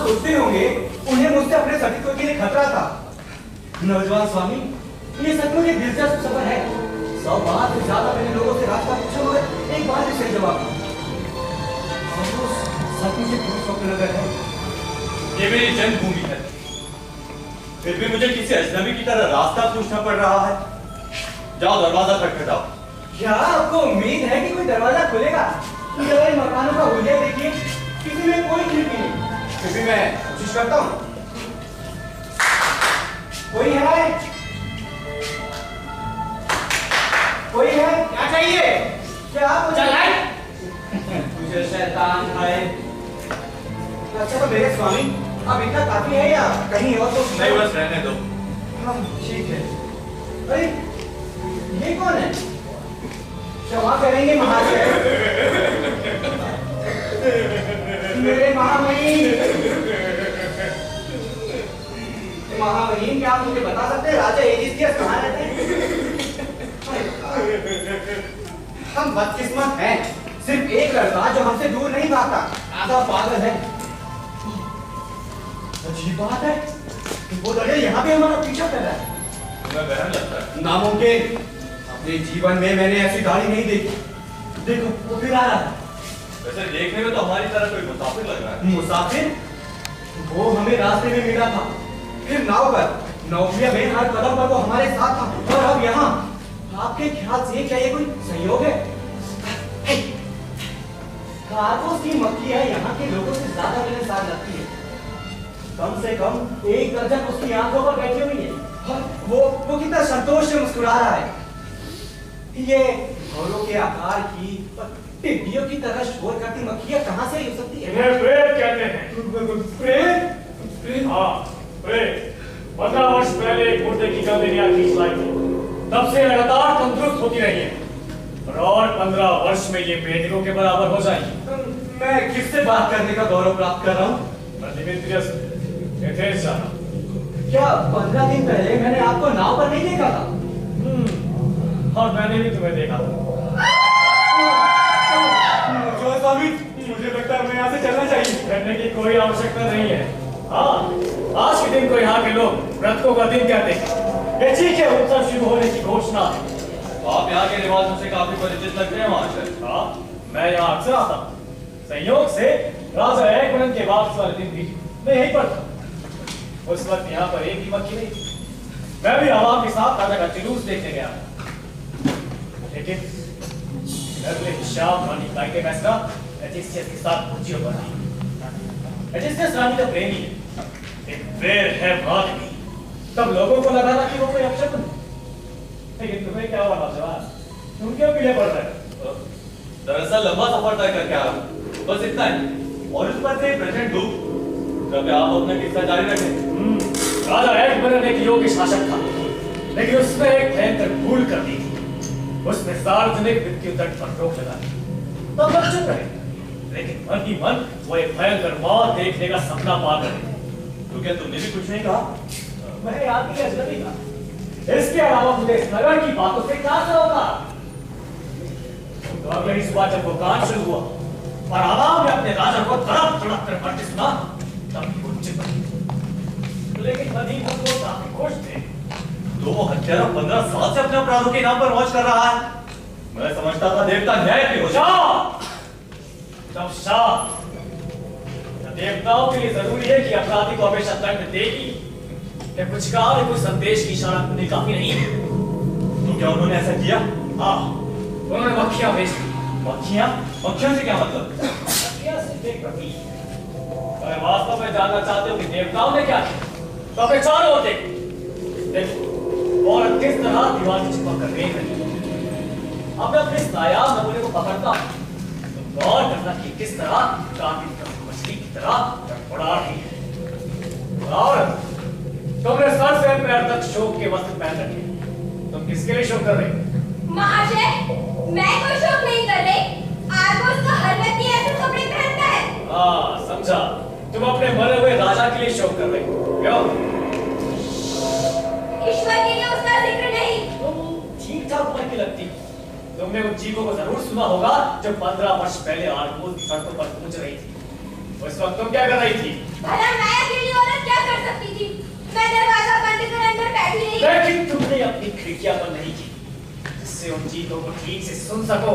सोचते होंगे उन्हें मुझसे अपने सतीत्व के लिए खतरा था। नौजवान स्वामी, ये सचमुच एक दिलचस्प सफर है। 100 बार से ज्यादा मैंने लोगों से रास्ता पूछा मगर एक बार भी सही जवाब सचमुच एक स्वप्न नगर है। ये मेरी जन्मभूमि है, फिर भी मुझे किसी अजनबी की तरह रास्ता पूछना पड़ रहा है। जाओ दरवाजा खटखटाओ। क्या आपको उम्मीद है कि कोई दरवाजा खुलेगा? इन मकानों का हुलिया देखिए, किसी में कोई खिड़की नहीं। फिर भी मैं कोशिश करता हूँ। कोई है? कोई है? क्या चाहिए? क्या चल मुझे शैतान है। अच्छा तो मेरे स्वामी, अब इतना काफी है या कहीं और तो नहीं, बस रहने दो। हाँ ठीक है। अरे ये कौन है? क्षमा करेंगे महाशय, मेरे महामहिम। महामहिम, क्या आप मुझे बता सकते हैं राजा एजिस्टियस कहाँ रहते हैं? हम बदकिस्मत हैं, सिर्फ एक लड़का जो हमसे दूर नहीं भागता, आधा पागल है। अजीब बात है, वो लड़का यहाँ पे हमारा पीछा कर रहा है। तुम्हें वहम लगता है? नामुमकिन, अपने जीवन में मैंने ऐसी गाड़ी नहीं देखी। देखो वो फिर आ रहा है। वैसे देखने में तो हमारी तरह कोई मुसाफिर लग रहा है। मुसाफिर? वो हमें रास्ते में मिला था, फिर नाव पर नौकरिया में हर कदम पर वो हमारे साथ था और अब यहाँ आपके ख्याल से क्या ये कोई संयोग है? कार्गोस की मक्खियां यहाँ के लोगों से ज्यादा मिलनसार लगती है। कम से कम एक दर्जन उसकी आंखों पर बैठी हुई है और वो कितना संतोष से मुस्कुरा रहा है। ये घोड़ों के आकार की टिड्डियों की तरह शोर करती मक्खियां कहां से हो सकती है? इन्हें प्रेत कहते हैं। प्रेत? हाँ, प्रेत। 15 वर्ष पहले एक मुर्दे की गर्दनियां खींच लाई थी, तब से लगातार तंदुरुस्त होती रही है और 15 वर्ष में ये मेढकों के बराबर हो जाएंगी। मैं किससे बात करने का गौरव प्राप्त कर रहा हूँ? क्या 15 दिन पहले मैंने आपको नाव पर नहीं देखा था? और मैंने भी तुम्हें देखा था। स्वामी, मुझे लगता है मैं यहाँ से चलना चाहिए। करने की कोई आवश्यकता नहीं है। हाँ, आज के दिन को यहाँ के लोग व्रतों का दिन कहते हैं। ये ठीक है, उत्सव शुरू होने की घोषणा। आप यहाँ के रिवाजों से काफी परिचित लगते हैं महाशय। हाँ, मैं यहाँ अक्सर आता हूँ। संयोग से राजा एकवरन के वापस वाले दिन भी मैं यहीं पर था। उस वक्त यहाँ पर एक भी मक्खी नहीं थी। मैं भी आवाम के साथ राजा का जुलूस देखने गया, लेकिन अगले शाम रानी का फैसला एजिस्टियस के साथ कुर्सियों पर आई। एजिस्टियस रानी का प्रेमी है, एक बेर है भाग्य। तब लोगों को लगा था कि वो कोई अपशब्द है। लेकिन तुम्हें क्या हुआ नौजवान? तुम क्यों पीछे पड़ रहे हो? दरअसल लंबा सफर तय करके आ रहा हूँ, बस इतना ही। और इस पर से प्रेजेंट दूं, कृपया आप अपना किस्सा जारी रखें। राजा एकवरन एक योग्य शासक था, लेकिन उसने एक भयंकर भूल कर दी थी। उसने सार्वजनिक मृत्यु तट पर रोक लगा दी। तब लोग चुप रहे, लेकिन मन ही मन वो एक भयंकर मौत देखने का सपना पा रहे। तो क्या तुमने भी कुछ नहीं कहा? मैं आदमी अजनबी था। इसके अलावा मुझे इस नगर की बातों से क्या असर होगा? तो अगले ही सुबह जब वो कांड शुरू हुआ और आवाम ने अपने राजा को तड़प तड़प कर मरते सुना, तब वो चुप रहे। लेकिन मदीन वो काफी खुश थे। तो वो हत्यारा 15 साल से अपने अपराधों के नाम पर मौज कर रहा है। मैं समझता था देवता न्याय की हो जाए। तब शाह, देवताओं के लिए जरूरी है कि अपराधी को हमेशा दंड देगी, या कुछ कहा कुछ संदेश की इशारा करने काफी नहीं है। तो क्या उन्होंने ऐसा किया? हाँ, उन्होंने मक्खियां भेज दी। मक्खियां? मक्खियों से क्या मतलब? मक्खियां सिर्फ एक प्रतीक है। अगर वास्तव में जानना चाहते हो कि देवताओं ने क्या किया, तो अपने चारों ओर देखो। और किस तरह दीवार की चिपक कर देख रही है। अब मैं अपने इस नायाब नमूने को पकड़ता हूं, तो गौर करना कि किस तरह कातिल मछली की तरह तड़फड़ा रही है। और तुमने सर से पैर तक शोक के वस्त्र पहन रखे। तुम किसके लिए शोक कर रहे हो? महाशय, मैं कोई शोक नहीं कर रही। आर्गोस तो हर व्यक्ति ऐसे कपड़े पहनता है। हाँ, समझा। तुम अपने मरे हुए राजा के लिए शोक कर रहे हो। क्यों? ईश्वर के लिए उसका जिक्र नहीं। तुम ठीक ठाक उम्र की लगती। तुमने उन जीवों को जरूर सुना होगा जो 15 वर्ष पहले आर्गोस की सड़कों पर गूंज रही थी। उस वक्त तुम क्या कर रही थी? भला मैं अकेली औरत क्या कर सकती थी? मैं दरवाजा बंद कर अंदर बैठी रही। लेकिन तुमने अपनी खिड़कियां बंद नहीं की, जिससे उन चीजों को ठीक से सुन सको।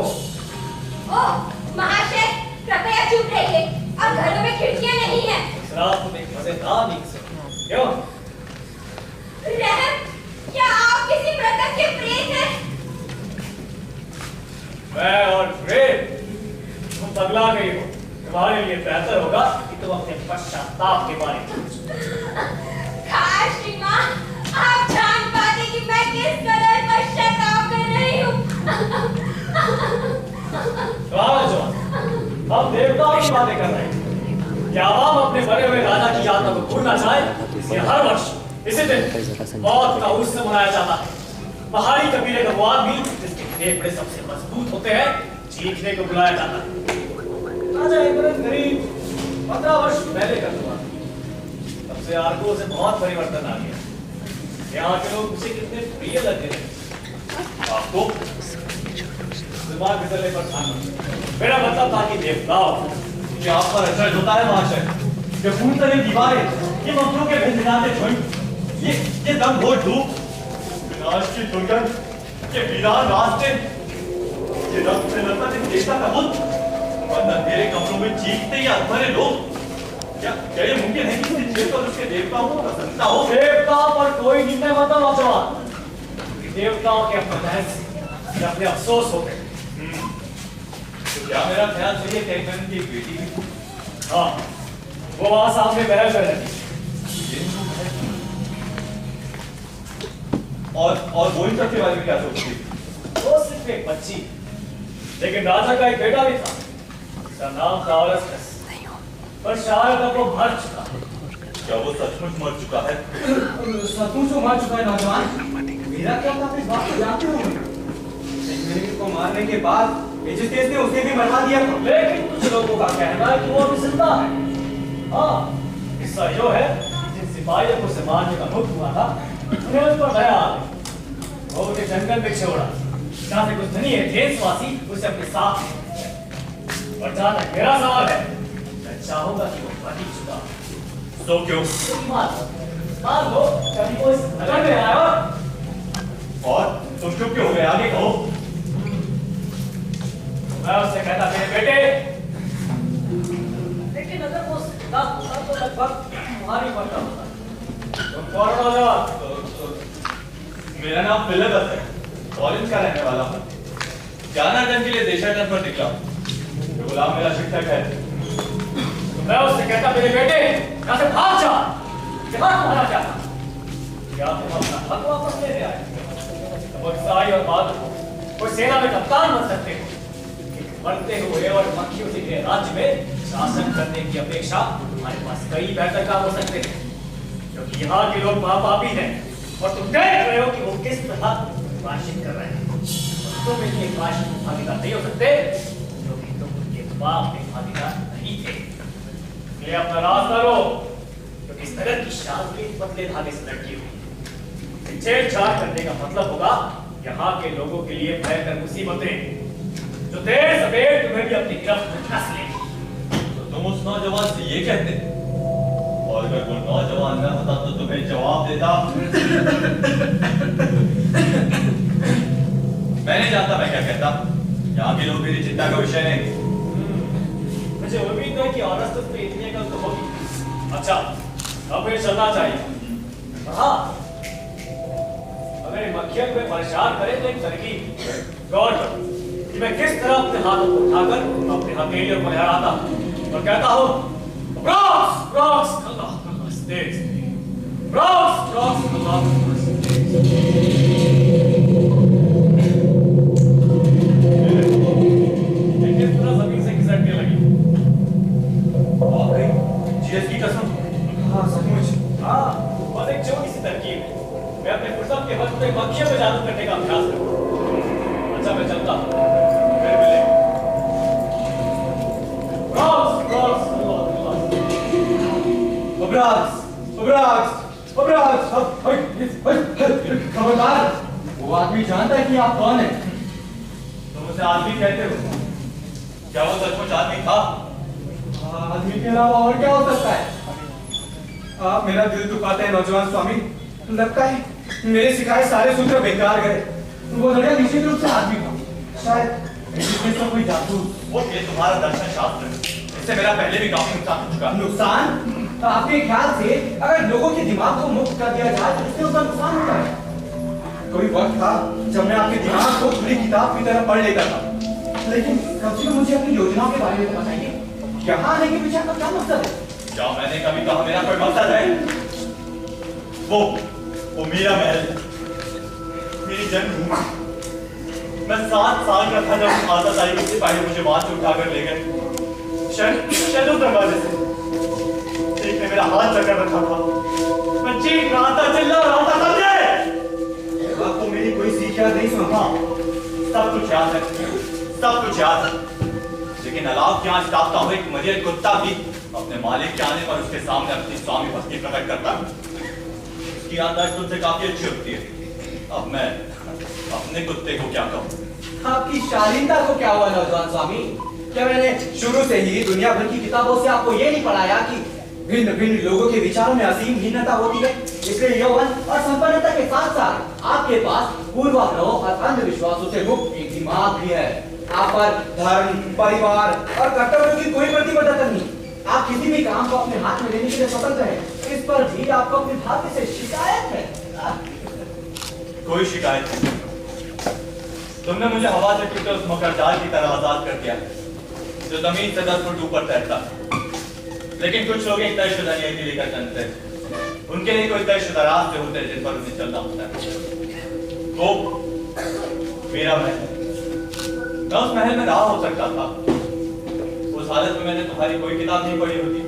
ओह महाशय, कृपया चुप रहिए। अब घरों में खिड़कियां नहीं हैं। इस रात तुम एक मजेदार नींद से क्यों? रहम, क्या आप किसी मृतक के प्रेत हैं? मैं और प्रेत? तुम पगला गई हो। तुम्हारे लिए बेहतर होगा कि तुम अपने पश्चाताप के बारे में काश श्रीमान, आप जान पाते कि मैं किस कदर पश्चाताप कर रही हूँ। हम देवताओं की बातें कर रहे हैं। क्या आवाम अपने मरे हुए राजा की यात्रा को भूलना चाहे? ये हर वर्ष इसी दिन मौत का उत्सव मनाया जाता है। पहाड़ी कबीले का वो आदमी जिसके फेफड़े सबसे मजबूत होते हैं, चीखने को बुलाया जाता है। राजा एकवरन करीब 15 वर्ष पहले का हुआ। तब से आर्गोस से बहुत परिवर्तन आ गया। यहाँ के लोग मुझे कितने प्रिय लगते हैं। आपको दिमाग फिसलने पर ध्यान। मेरा मतलब था कि देवताओं क्या आप पर अचरज होता है महाशय? ये फूट तले दीवारें, ये मंत्रों के भिनभिनाते झुंड, ये दम घोट धूप, विनाश की दुर्गंध, ये वीरान रास्ते, ये रक्त से लथपथ इस देवता का बुत, और अंधेरे कमरों में चीखते ये अधमरे लोग। क्या ये मुमकिन है कि इस जेल पर उसके देवताओं को प्रसन्नता हो? देवता पर कोई निर्णय मत लो नौजवान। देवताओं के अपने बहस या अपने अफसोस हो गए। तो क्या मेरा ख्याल सही है कि एकन की एक बेटी भी? हाँ, वो वहां सामने बहस कर रही। और वो इन सबके बारे में क्या सोचती? वो सिर्फ एक बच्ची, लेकिन राजा का एक बेटा भी था। उसका नाम था औरस्टस, पर शायद अब वो मर चुका है। क्या वो सचमुच मर चुका है? सचमुच वो मर चुका है नौजवान। मेरा क्या था इस बात को जानते हो? एक को मारने के बाद एजिस्टेस ने उसे भी मरवा दिया था। लेकिन कुछ लोगों का कहना है कि वो अभी जिंदा है। हाँ, किस्सा यो है कि जिन सिपाहियों को उसे मारने का हुक्म हुआ था, उन्हें उस पर दया आ गई। वो उसे जंगल में छोड़ा, जहाँ से कुछ धनी एथेंसवासी उसे अपने साथ ले। और जहाँ तक मेरा सवाल है, मैं चाहूंगा कि वो मर ही चुका हो। तो क्यों? मान लो कभी वो इस नगर में आया और तुम चुप क्यों हो गए? आगे कहो। मैं उससे कहता मेरे बेटे, लेकिन अगर वो जिंदा होता तो लगभग तुम्हारी मरता होता। तुम कौन हो नौजवान? मेरा नाम फिलिपस है, कॉलेज का रहने वाला हूँ। ज्ञानार्जन के लिए देशाटन पर निकला। गुलाम मेरा शिक्षक है। तो मैं उससे कहता मेरे बेटे, यहाँ से भाग जा। यहाँ तुम्हारा क्या था? क्या तुम अपना हक वापस लेने आए? अब ईसाई और बहादुर कोई सेना में कप्तान बन सकते हो। बढ़ते हुए और मक्खियों से घिरे राज्य में शासन करने की अपेक्षा हमारे पास कई बेहतर काम हो सकते हैं, क्योंकि यहाँ के लोग महापापी हैं और तुम देख रहे हो कि वो किस तरह भाषित कर रहे हैं। तुम इनके भाषण में भागीदार नहीं हो सकते, क्योंकि तुम उनके बाप में भागीदार नहीं थे। ये अपना राज करो, क्योंकि इस नगर की शान के पतले धागे से लटकी हुई। छेड़छाड़ करने का मतलब होगा यहाँ के लोगों के लिए भयंकर मुसीबतें, जो देर सवेर तुम्हें भी अपनी गिरफ्त में फंस लेंगी। तो तुम उस नौजवान से ये कहते, और अगर वो नौजवान न होता तो तुम्हें जवाब देता। मैं नहीं जानता मैं क्या कहता। यहाँ के लोग मेरी चिंता का विषय नहीं। मुझे उम्मीद है कि औरत पे इतनी अकल तो होगी। अच्छा, अब मुझे चलना चाहिए। हाँ, अगर मक्खियों को परेशान करे तो एक तरकीब गौर करो कि मैं किस तरह अपने हाथों को उठाकर अपने हथेलियों को लहराता और कहता हूँ, ब्रॉक्स ब्रॉक्स अल्लाह स्टेज, ब्रॉक्स ब्रॉक्स अल्लाह किस तरह जमीन से खिसकने लगी। वाकई जीएस की कसम। हाँ सचमुच। हाँ, बस एक छोटी सी तरकीब है। मैं अपने फुर्सत के वक्त में मक्खियों पे जादू करने का अभ्यास करूँ। अच्छा, मैं चलता हूँ, फिर मिलेंगे। ब्रॉक्स ब्रॉक्स खबरदार, वो आदमी जानता है कि आप कौन हैं। तुम उसे आदमी कहते हो? क्या वो सचमुच आदमी था? आदमी के अलावा और क्या हो सकता है? आप मेरा दिल दुखाते हैं नौजवान स्वामी। लगता है मेरे सिखाए सारे सूत्र बेकार गए। वो लड़का निश्चित रूप से आदमी था, शायद इसमें तो कोई जासूस। वो ये तुम्हारा दर्शन शास्त्र, इससे मेरा पहले भी काफी नुकसान हो चुका। नुकसान? आपके ख्याल से अगर लोगों के दिमाग को मुक्त कर दिया जाए तो इससे उसका नुकसान होता है? कोई वक्त था जब मैं आपके दिमाग को खुली किताब की तरह पढ़ लेता था, लेकिन कम से कम मुझे अपनी योजनाओं के बारे में बताइए। यहाँ आने के पीछे आपका क्या मकसद है? क्या मैंने कभी कहा मेरा कोई मकसद है? वो मेरा महल, मेरी जन्मभूमि। मैं 7 साल का था जब आदत आई कि सिपाही मुझे वहां से उठाकर ले गए। शायद उस दरवाजे से एक ने मेरा हाथ पकड़ रखा था। मैं चीख रहा था, चिल्ला रहा था, समझे? आपको मेरी कोई सीख याद नहीं सुना? सब कुछ याद है, सब कुछ याद है। लेकिन अलाव की आंच ताकता हुआ एक मरियल कुत्ता भी अपने मालिक के आने पर उसके सामने अपनी स्वामी भक्ति प्रकट करता है। उसकी याददाश्त तुमसे काफी अच्छी होती है। अब मैं अपने कुत्ते को क्या कहूँ? आपकी शालीनता को क्या हुआ नौजवान स्वामी? क्या मैंने शुरू से ही दुनिया भर की किताबों से आपको ये नहीं पढ़ाया कि भिन्न भिन्न लोगों के विचारों में असीम भिन्नता होती है? इसलिए यौवन और संपन्नता के साथ साथ आपके पास पूर्वाग्रहों और अंधविश्वासों से मुक्त एक दिमाग भी है। आप पर धर्म, परिवार और कर्तव्यों की कोई प्रतिबद्धता नहीं। आप किसी भी काम को अपने हाथ में लेने के लिए स्वतंत्र हैं। इस पर भी आपको अपने भाग्य से शिकायत है। कोई शिकायत नहीं। तुमने मुझे हवा से टूटे उस मकरजाल की तरह आजाद कर दिया जो जमीन से 10 फुट ऊपर तैरता। लेकिन कुछ लोग एक तयशुदा नियति लेकर चलते हैं। उनके लिए कोई तयशुदा रास्ते होते हैं जिन पर उन्हें चलना होता है। वो मेरा महल, मैं उस महल में रहा हो सकता था। उस हालत में मैंने तुम्हारी कोई किताब नहीं पढ़ी होती।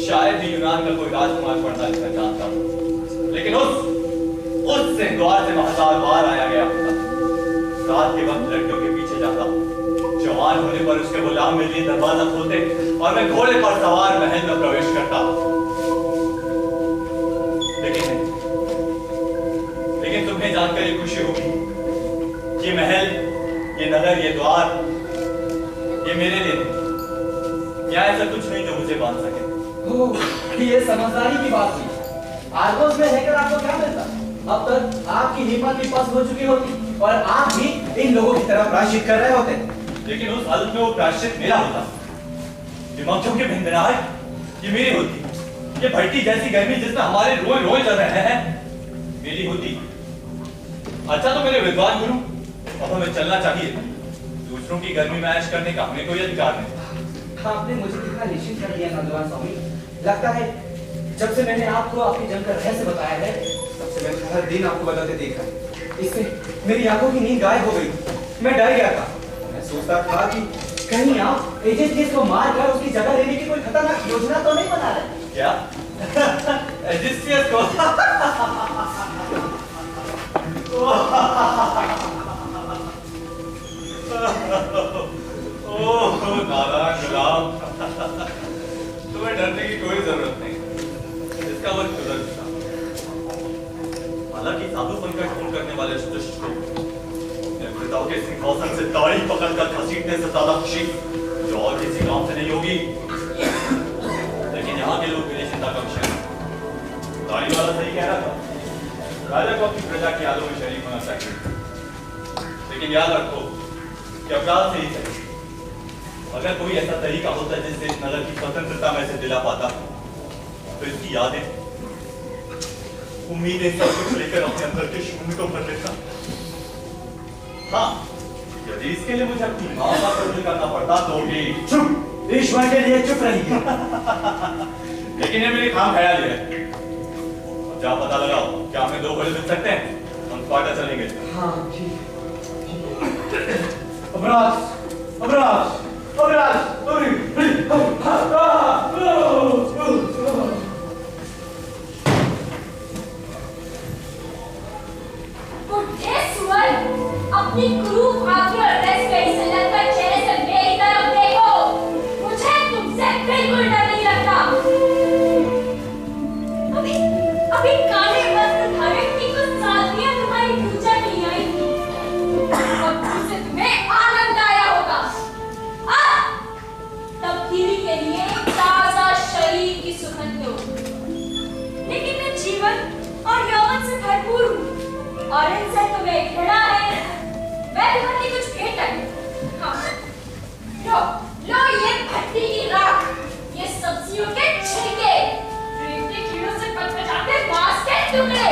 शायद ही यूनान का कोई राजकुमार पढ़ना लिखना चाहता हो। लेकिन उस द्वार से हजार बार आया गया होता। रात के वक्त लड़कियों के पीछे जाता, जवान होने पर उसके गुलाम मेरे लिए दरवाजा खोलते और मैं घोड़े पर सवार महल में प्रवेश करता। लेकिन तुम्हें जानकर ये खुशी होगी, ये महल, ये नगर, ये द्वार, ये मेरे लिए नहीं। यहाँ ऐसा कुछ नहीं जो मुझे बांध सके। ये समझदारी की बात थी। आर्गोस में रहकर आपको क्या मिलता? अब तक आपकी हिम्मत भी पस्त हो चुकी होती और आप भी इन लोगों की तरह प्रायश्चित कर रहे होते। लेकिन उस हालत में वो प्रायश्चित मेरा होता। दिमाग की भिंदनाहट ये मेरी होती। ये भट्टी जैसी गर्मी जिसमें हमारे रोए रोए चल रहे हैं मेरी होती। अच्छा तो मेरे विद्वान गुरु, अब हमें चलना चाहिए। दूसरों की गर्मी में ऐश करने का हमें कोई अधिकार नहीं। आपने मुझे कितना निश्चित कर दिया नंदलाल स्वामी। लगता है जब से मैंने आपको आपकी जमकर रहस्य बताया है, तब से मैंने हर दिन आपको बदलते देखा है। इससे मेरी आंखों की नींद गायब हो गई। मैं डर गया था। मैं सोचता था कि कहीं आप एजिस्टियस को मारकर उसकी जगह लेने की कोई खतरनाक योजना तो नहीं बना रहे। क्या? एजिस्टियस को? ओह नारायण गुलाम, तुम्हें डरने की कोई जरूरत नहीं। इसका वक्त गुजर चुका। हालांकि साधु बनकर खून करने वाले इस दुष्ट को नेतृत्व के सिंहासन से दाढ़ी पकड़कर घसीटने से ज्यादा खुशी जो और किसी काम से नहीं होगी। लेकिन यहाँ के लोग मेरी चिंता का विषय हैं। दाढ़ी वाला सही कह रहा था। राजा को अपनी प्रजा की यादों में शरीक होना चाहिए। लेकिन याद रखो कि अपराध से ही सही। अगर कोई ऐसा तरीका होता है जिससे इस नगर की स्वतंत्रता में से दिला पाता तो इसकी यादें, उम्मीदें सब कुछ लेकर अपने अंदर के शून्य को भर लेता। हाँ, यदि इसके लिए मुझे अपनी मां का कत्ल करना पड़ता तो भी चुप, ईश्वर के लिए चुप रहिए। लेकिन ये मेरी खाम ख्याली है। क्या पता लगाओ क्या हमें 2 घोड़े मिल सकते हैं? हम स्पार्टा चलेंगे। हाँ ठीक। अबराज, अबराज, अबराज, अपनी क्रूर आंखें और रेस्ट गई सनक पर चेहरे से मेरी तरफ देखो। मुझे तुमसे बिल्कुल डर नहीं लगता। अभी काले वस्त्र धारण की कुछ साथियां तुम्हारी पूजा के लिए आई थी और तुमसे तुम्हें आनंद आया होगा। तब्दीली के लिए ताजा शरीर की सुगंध लो। लेकिन मैं जीवन और यौवन से भरपूर हूँ और इनसे तुम्हें घृणा है। मैं तुम्हारे लिए कुछ भेंट आई। हाँ, लो ये भट्टी की राख, ये सब्जियों के छिलके, रेंगते कीड़ों से पचपचाते मांस के टुकड़े,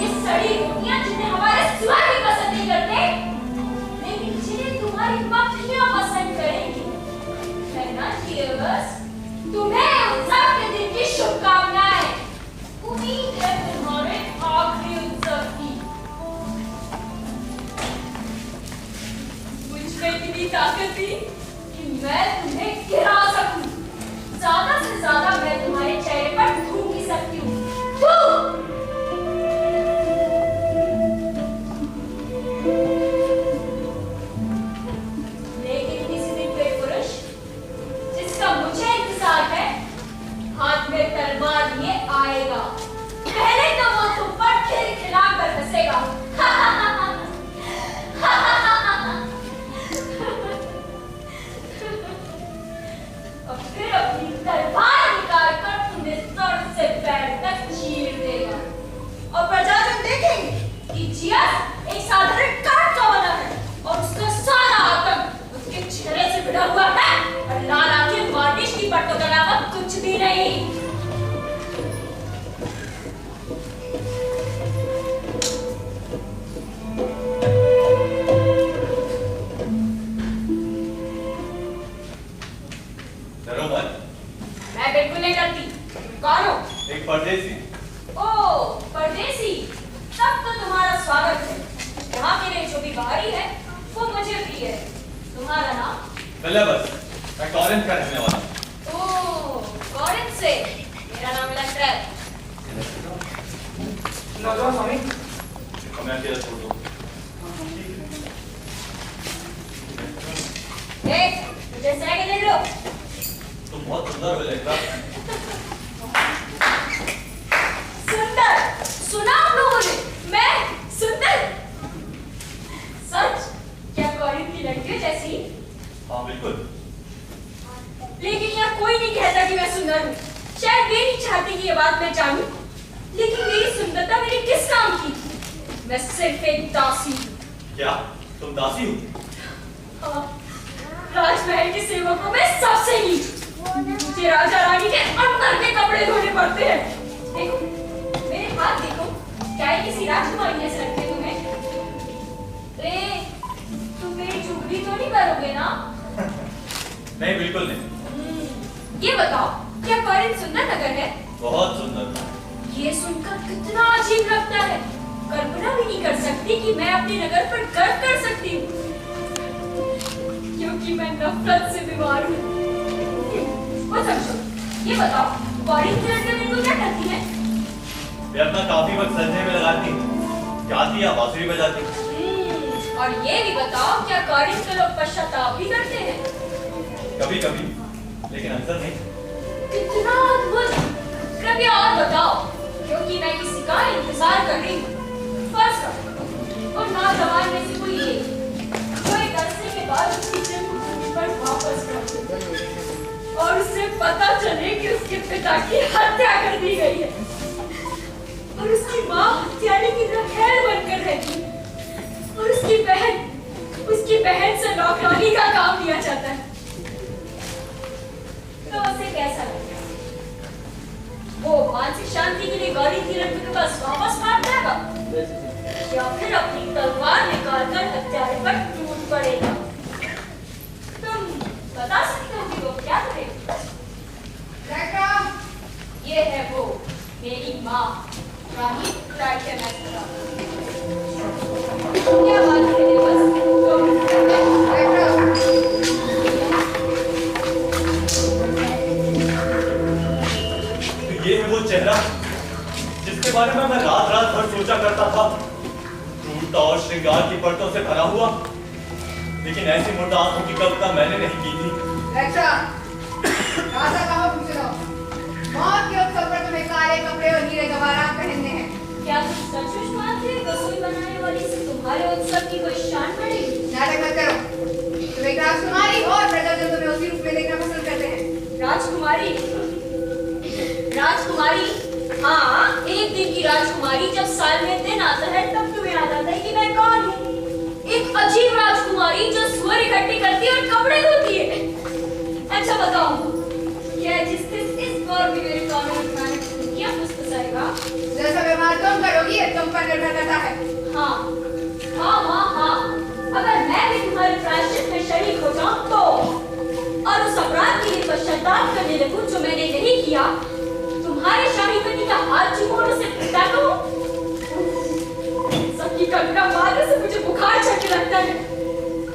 ये सड़ी रोटियां जिन्हें हमारे स्वाद भी पसंद नहीं करते, लेकिन जिन्हें तुम्हारी मक्खियां पसंद करेंगी। कहना चाहिए बस, तुम्हें उन सब के दिन की शुभकामनाएं। उम्मीद है तुम्हारे आखिरी उत्सव की। इतनी ताकत थी कि मैं तुम्हें गिरा सकूं। ज्यादा से ज्यादा मैं तुम्हारे चेहरे पर थूक ही सकती हूँ। लेकिन किसी दिन कोई पुरुष जिसका मुझे इंतजार है हाथ में तलवार लिए आएगा। पहले तो वो तुम पर खिलखिलाकर हंसेगा। और फिर अपनी तलवार परदेसी। ओह, परदेसी। तब तो तुम्हारा स्वागत है। यहाँ के लिए जो भी बाहरी है वो मुझे प्रिय है। तुम्हारा नाम? फिलिबस, मैं कॉरिंथ का रहने वाला हूँ। ओह, कॉरिंथ से। मेरा नाम इलेक्ट्रा है। नौजवान स्वामी, मैं अकेला छोड़ दूँ। मुझे साइकिल दे लो। तुम बहुत सुंदर हो इलेक्ट्रा। सुंदर? सुना आप लोगों ने? मैं सुंदर? सच? क्या कॉरिंथ की लड़कियों जैसी? हाँ बिल्कुल। लेकिन यहाँ कोई नहीं कहता कि मैं सुंदर हूँ। शायद वे नहीं चाहते कि ये बात मैं जानूं। लेकिन मेरी सुंदरता मेरे किस काम की? मैं सिर्फ एक दासी हूँ। क्या तुम दासी हो? हाँ, राजमहल के सेवकों में सबसे नीच। मुझे राजा रानी के अंदर के कपड़े धोने पड़ते हैं। देखो, मेरे हाथ देखो। क्या ये किसी राजकुमारी जैसे लगते हैं तुम्हें? ए, तुम मेरी चुगली तो नहीं करोगे ना? नहीं बिल्कुल नहीं। ये बताओ, क्या कॉरिंथ सुंदर नगर है? बहुत सुंदर। ये सुनकर कितना अजीब लगता है। कल्पना भी नहीं कर सकती कि मैं अपने नगर पर गर्व कर सकती हूँ, क्योंकि मैं नफरत से बीमार हूँ। वो समझो, ये बताओ, कॉरिंथ की लड़कियां दिन को क्या करती हैं? वे अपना काफी वक्त सजने में लगाती, गाती या बांसुरी बजाती। और ये भी बताओ, क्या कॉरिंथ के लोग पश्चाताप भी करते हैं? कभी कभी, लेकिन अक्सर नहीं। कितना अद्भुत। कृपया और बताओ, क्योंकि मैं किसी का इंतजार कर रही हूँ। फर्स्ट करो, और नौजवान में से कोई एक, जो एक अरसे के बाद उसकी जन्मभूमि पर वापस लौटे और उसे पता चले कि उसके पिता की हत्या कर दी गई है और उसकी माँ हत्यारे की तरह खैर बनकर रहती है और उसकी बहन से नौकरानी का काम लिया जाता है। तो उसे कैसा लगेगा? वो मानसिक शांति के लिए गौरी की लड़की के पास वापस भाग जाएगा या फिर अपनी तलवार निकालकर हत्यारे पर टूट पड़ेगा? तुम बता सकते हो कि वो क्या करेगा? ये है वो, मेरी माँ, रानी क्लाइटेमेस्ट्रा। क्या बात है मेरे पास? ये है वो चेहरा जिसके बारे में मैं रात रात भर सोचा करता था। क्रूरता और श्रृंगार की परतों से भरा हुआ, लेकिन ऐसी मुर्दा आंखों की कल्पना मैंने नहीं की थी। राजा कहाँ पूछ रहा हो? मौत के उत्सव पर तुम्हें काले कपड़े और नीले जवाहरात पहनने हैं। क्या तुम सचमुच मानते हो रसोई बनाने वाली से तुम्हारे उत्सव की कोई शान बढ़ेगी? नाटक मत करो। तुम एक राजकुमारी हो और प्रजाजन तुम्हें उसी रूप में देखना पसंद करते हैं। राजकुमारी? राजकुमारी? हाँ, एक दिन की राजकुमारी जब साल में दिन आता है तब तुम्हें याद आता है कि मैं कौन हूँ। एक अजीब राजकुमारी जो सुअर इकट्ठी करती है और कपड़े धोती है। अच्छा बताओ, क्या जिससे इस बार भी मेरे काम में उठाने की क्या फुसफुसाएगा? जैसा व्यवहार तुम करोगी ये तुम पर निर्भर करता है। हाँ, हाँ, हाँ, हाँ। अगर मैं भी तुम्हारे प्रायश्चित में शरीक हो जाऊं तो, और उस अपराध के लिए पश्चाताप करने लगूं जो मैंने नहीं किया, तुम्हारे शाही पति का हाथ चूमो और उसे पिटा दो। सबकी कल्पना मारने से मुझे बुखार चढ़ने लगता है।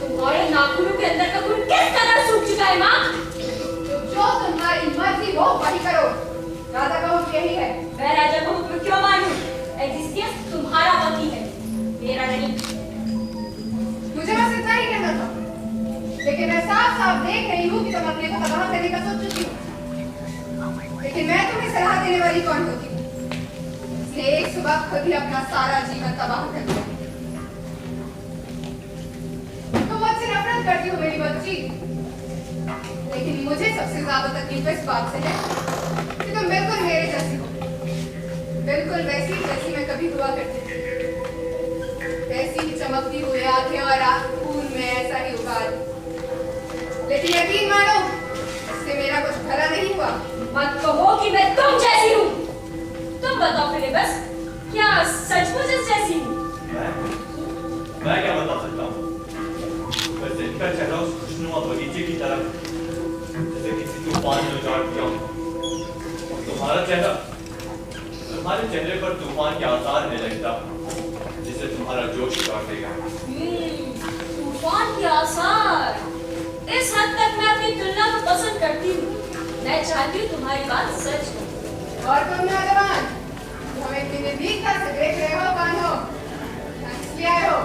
तुम्हारे नाखूनों के अंदर का खून किस तरह सूख चुका है माँ? जो तुम्हारी मर्जी हो वही करो। राजा का हुक्म यही है। मैं राजा का हुक्म क्यों मानूं? एजिस्टियस तुम्हारा पति है, मेरा नहीं। मुझे बस इतना ही कहना था, लेकिन मैं साफ साफ देख रही हूँ कि तुम अपने को तबाह करने का सोच चुकी हो। लेकिन मैं तुम्हें सलाह देने वाली कौन होती हूँ? इसलिए एक सुबह खुद ही अपना सारा जीवन तबाह कर दिया। तुम मुझसे नफरत करती हो मेरी बच्ची, लेकिन मुझे सबसे ज्यादा तकलीफ इस बात से है कि तुम बिल्कुल मेरे जैसी हो, बिल्कुल वैसी जैसी मैं कभी हुआ करती थी। वैसी ही चमकती हुई आंखें और खून में ऐसा ही उबाल। लेकिन यकीन मानो, इससे मेरा कुछ भला नहीं हुआ। मत कहो कि मैं तुम जैसी हूँ। तुम बताओ फिलिबस, क्या सचमुच इस जैसी हूँ? मैं क्या बता सकता हूँ? वैसे इनका चेहरा उस खुशनुमा बगीचे की तरह जैसे किसी तूफान ने उजाड़ दिया हो। तुम्हारा चेहरा तुम्हारे चेहरे पर तूफान के आसार नहीं लगता, जिससे तुम्हारा जोश काट देगा। तूफान के आसार। इस हद तक मैं अपनी तुलना को पसंद करती हूँ। मैं चाहती हूँ तुम्हारी बात सच हो। और तुम नौजवान, हमें इतनी नजदीक से देख रहे हो, कौन हो? इसलिए आए हो?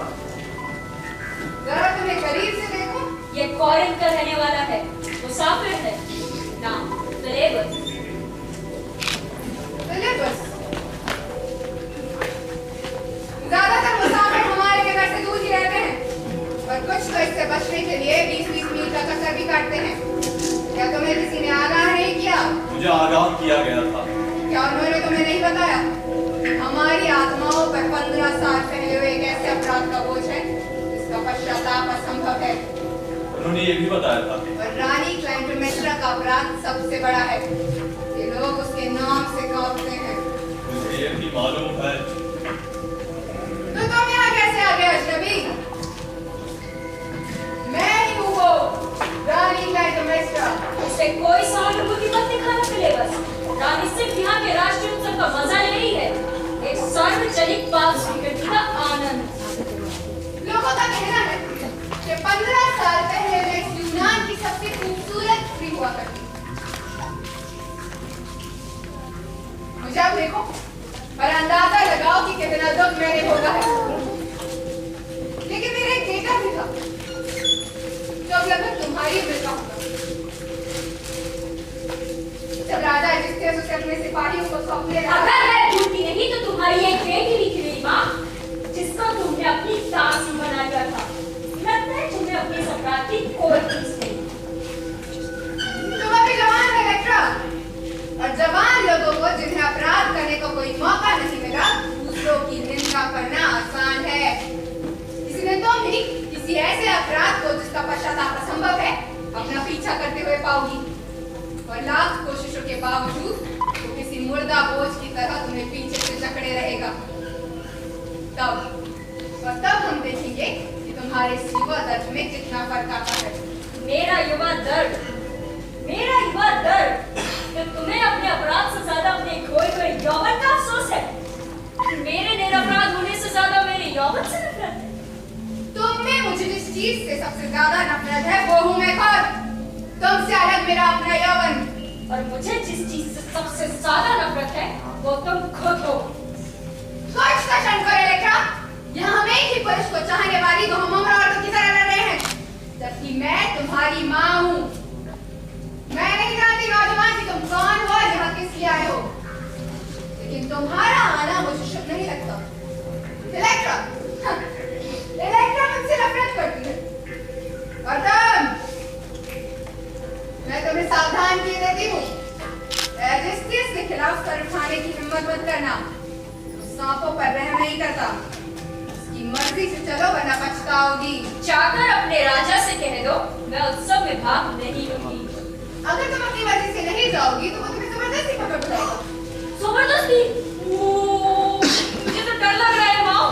जरा तुम्हें करीब से देखो। ये कॉरिंथ का रहने वाला है, मुसाफिर है। नाम तलेबस। तलेबस। ज्यादातर मुसाफिर हमारे के घर से दूर ही रहते हैं, और कुछ तो इससे बचने के लिए 20-20 मील का चक्कर भी काटते हैं। क्या तुम्हें किसी ने आगाह नहीं किया? मुझे आगाह किया गया था। क्या उन्होंने तुम्हें नहीं बताया? हमारी आत्माओं पर 15 साल पहले हुए एक ऐसे अपराध का बोझ है जिसका पश्चाताप असंभव है। उन्होंने ये भी बताया था। और रानी क्लाइंटोमेट्रा का अपराध सबसे बड़ा है। ये लोग उसके नाम से कांपते हैं। मुझे ये भी मालूम है। तो तुम यहाँ कैसे आ गए अजनबी? मैं ही हूँ वो रानी क्लाइंटोमेट्रा। उसे कोई सहानुभूति मत दिखाना तलेबस। रानी सिर्फ यहाँ के राष्ट्रीय उत्सव का मजा ले रही है, एक सार्वजनिक पाप स्वीकृति का आनंद। लोगों का कहना है कि 15 साल पहले मैं इस यूनान की सबसे खूबसूरत स्त्री हुआ करती। मुझे अब देखो और अंदाजा लगाओ कि कितना दुख मैंने भोगा है। लेकिन मेरा एक बेटा भी था जो अब लगभग तुम्हारी उम्र का होगा। जब राजा जिससे उसे अपने सिपाहियों को सौंपने लगा। अगर मैं झूठी नहीं तो तुम्हारी एक बेटी भी थी मेरी माँ, जिसको तुमने अपनी दासी बना दिया था। लगता है तुम्हें अपने अपराध की कोई चीज नहीं। तुम अभी जवान है इलेक्ट्रा, और जवान लोगों को जिन्हें अपराध करने को कोई मौका नहीं मिला, दूसरों की निंदा करना आसान है। इसलिए तुम भी किसी ऐसे अपराध को जिसका पश्चाताप असंभव है अपना पीछा करते हुए पाओगी, और लाख कोशिशों के बावजूद वो किसी मुर्दा बोझ की तरह तुम्हें पीछे से जकड़े रहेगा। तब हम देखेंगे कि तुम्हारे इस युवा दर्द में कितना फर्क आता है। मेरा युवा दर्द कि तुम्हें अपने अपराध से ज्यादा अपने खोए हुए यौवन का अफसोस है। मेरे निरपराध होने से ज्यादा मेरे यौवन से नफरत है। तुम में मुझे जिस चीज से सबसे ज्यादा नफरत है वो हूँ मैं खुद। तुमसे अलग मेरा अपना यौवन। और मुझे जिस चीज से सबसे ज्यादा नफरत है वो तुम खुद हो। कुछ तो क्षण करो इलेक्ट्रा। यहाँ हम एक ही पुरुष को चाहने वाली दो हम उम्र औरतों की तरह लड़ रहे हैं, जबकि मैं तुम्हारी माँ हूँ। मैं नहीं जानती नौजवान कि तुम कौन हो, यहाँ किस लिए आए हो, लेकिन तुम्हारा आना मुझे शुभ नहीं लगता। इलेक्ट्रा, इलेक्ट्रा मुझसे नफरत करती है। और तुम, मैं तुम्हें सावधान किए देती हूँ, एजिस्टिस के खिलाफ सर उठाने की हिम्मत मत करना। सांपों पर रहम नहीं करता। उसकी मर्जी से चलो वरना पछताओगी। जाकर अपने राजा से कह दो मैं उत्सव में भाग नहीं लूंगी। अगर तुम अपनी मर्जी से नहीं जाओगी तो वो तुम्हें जबरदस्ती पकड़ बुलाएगा। जबरदस्ती? मुझे तो डर लग रहा है माँ।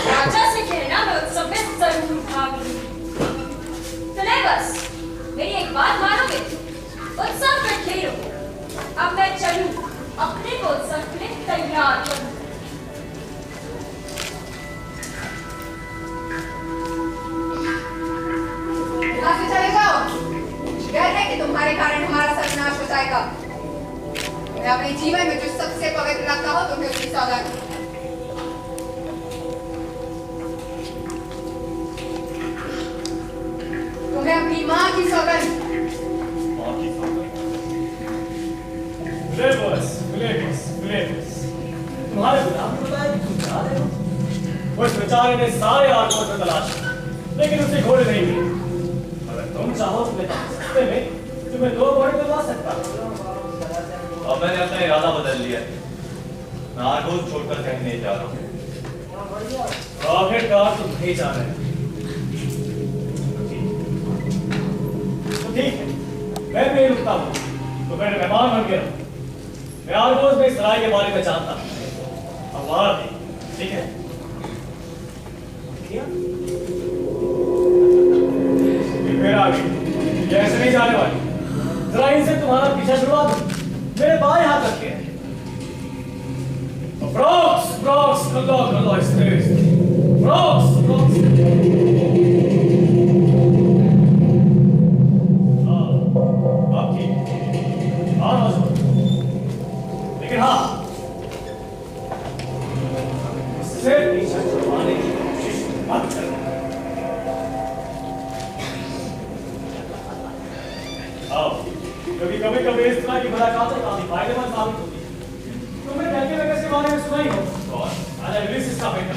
राजा से कहना मैं उत्सव में जरूर भाग लूंगी। तलेबस, मेरी एक बात मानोगे? उत्सव में खेलो। अब मैं चलूं, अपने को उत्सव के लिए तैयार करूं। यहाँ से चले जाओ। डर है कि तुम्हारे कारण हमारा सर्वनाश हो जाएगा। मैं अपने जीवन में जो सबसे पवित्र रखता हूँ तुम्हें उसकी सौगात। तुम्हें अपनी माँ की सौगंध। तुम्हारे गुलाम ने बताया कि तुम जा रहे हो। उस बेचारे ने सारे आसपास में तलाश की, लेकिन उसे घोड़े नहीं मिले। अगर तुम चाहो तो मैं सस्ते में तुम्हें 2 घोड़े दिलवा सकता हूँ। अब मैंने अपना इरादा बदल लिया। मैं आरगोस छोड़कर कहीं नहीं जा रहा हूँ। आखिरकार तुम नहीं जा रहे हो। तो ठीक है, मैं भी रुकता हूँ। तो मेरे मेहमान बन गया। मैं आरगोस में इस सराय के बारे में जानता हूँ। अब वहां भी ठीक है। फिर आ गई। ये ऐसे नहीं जाने वाली। जरा इनसे तुम्हारा पीछा छुड़वा दो। Allah ist es. Raus! अब ठीक। आना शुरू। लेकिन हाँ, इससे पीछे छुड़वाने की कोशिश मत करना। क्योंकि कभी इस तरह की मुलाकातें काफी फायदेमंद साबित होती है। तुमने डेल्फी के बारे में सुना ही हो। और राजा यूलिसिस का बेटा,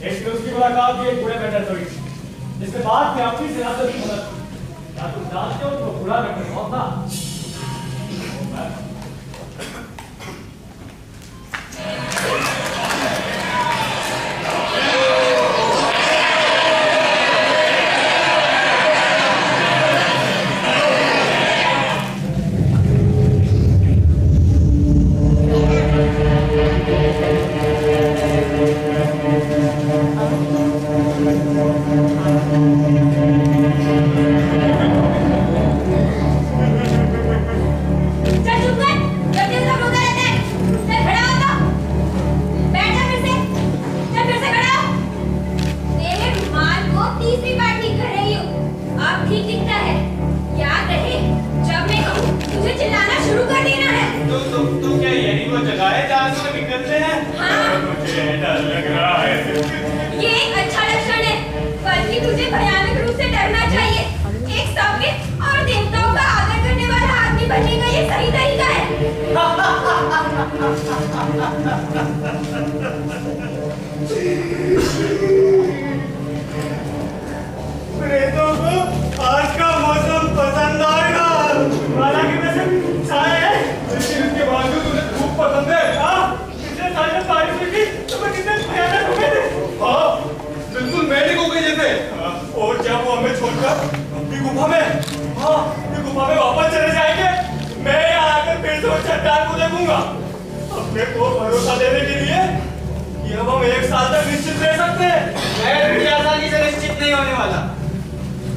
एक उसकी मुलाकात भी एक बूढ़े मेंढक से हुई, जिसके बाद में अपनी सियासत की मदद की। क्या तुम जानते हो कि वो बूढ़ा मेंढक कौन था? अपने को भरोसा देने के लिए कि अब हम 1 साल तक निश्चित रह सकते हैं। मैं भी आसानी से निश्चित नहीं होने वाला।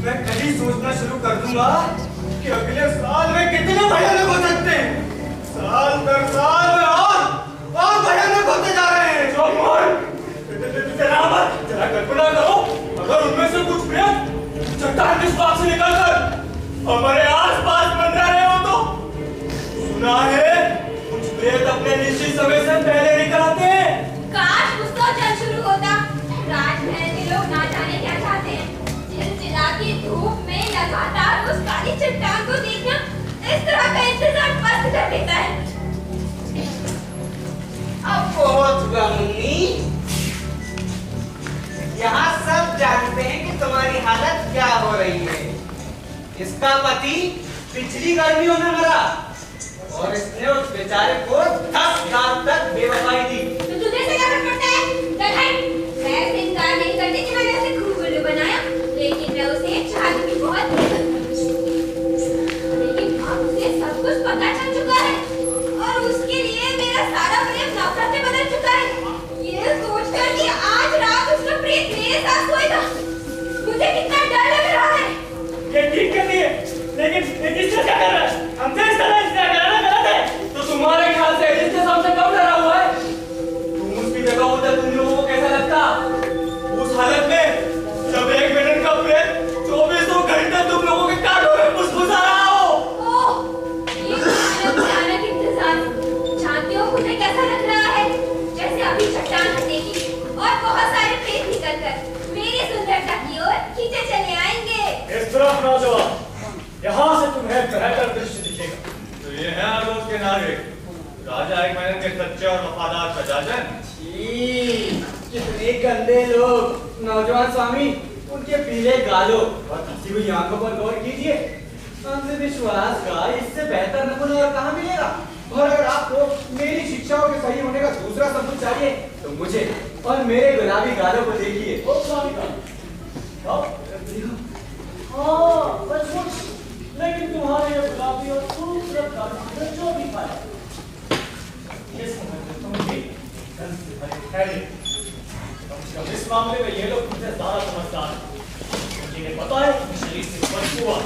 मैं कल ही सोचना शुरू कर दूंगा कि अगले साल में कितने भयानक हो सकते हैं। साल दर साल में और भयानक होते जा रहे हैं। जरा कल्पना करो, अगर उनमें से कुछ प्रेत चट्टान के स्वाद से निकलकर हमारे आस-पास मंडरा रहे हो तो सुना है कुछ प्रेत अपने निश्चित समय से पहले निकल आते हैं। काश उसका जल शुरू होता। राजमहल के लोग ना जाने क्या चाहते हैं। चिलचिलाती धूप में लगातार उस काली चट्टान को देखना इस तरह का इंतजार बस कर देता है। अब बहुत हुआ मुन्नी, यहाँ सब जानते हैं कि तुम्हारी हालत क्या हो रही है। इसका पति पिछली गर्मियों में मरा और इसने उस बेचारे को 10 साल तक बेवफाई दी। तो तुझे से क्या फर्क पड़ता है? चल भाई, मैं ऐसे इंकार नहीं करती कि मैंने उसे खूब उल्लू बनाया, लेकिन मैं उसे चाहती भी बहुत थी। लेकिन अब उसे सब कुछ पता चल चुका है और उसके लिए मेरा सारा प्रेम नफरत में बदल चुका है। ये सोचकर कि आज रात उसका प्रेत मेरे साथ सोएगा, मुझे कितना डर लग रहा है। ये ठीक कहती है, लेकिन इससे क्या कर रहा है? हमसे इस तरह इससे कराना गलत है। तो तुम्हारे ख्याल से जिससे सबसे कम डरा हुआ है, तुम उसकी जगह होते तुम लोगों को कैसा लगता? उस हालत में जब एक मिनट का प्रेत 24 घंटे तुम लोगों के कानों में फुसफुसा रहा हो। ओह, ये भयानक इंतजार। जानते हो मुझे कैसा लग रहा है? जैसे अभी चट्टान हटेगी और बहुत सारे प्रेत निकलकर मेरी सुंदरता की ओर खींचे चले आएंगे। इस तरफ नौजवान, यहाँ से तुम्हें बेहतर दृश्य दिखेगा। तो ये है आलोक के नागरिक, राजा एक महल के सच्चे और वफादार प्रजाजन। कितने गंदे लोग। नौजवान स्वामी, उनके पीले गालों और धसी हुई आंखों पर गौर कीजिए। अंधविश्वास का इससे बेहतर नमूना और कहाँ मिलेगा? और अगर आपको मेरी शिक्षाओं के सही होने का दूसरा सबूत चाहिए तो मुझे और मेरे गुलाबी गालों को देखिए। लेकिन तुम्हारे ये गुलाबी और खूबसूरत गालों में जो भी पाया, ये समझ लो तुम भी गंद से भरे ठहरे। कम इस मामले में ये लोग तुमसे ज्यादा समझदार हैं। जिन्हें पता है कि शरीर से स्पर्श हुआ।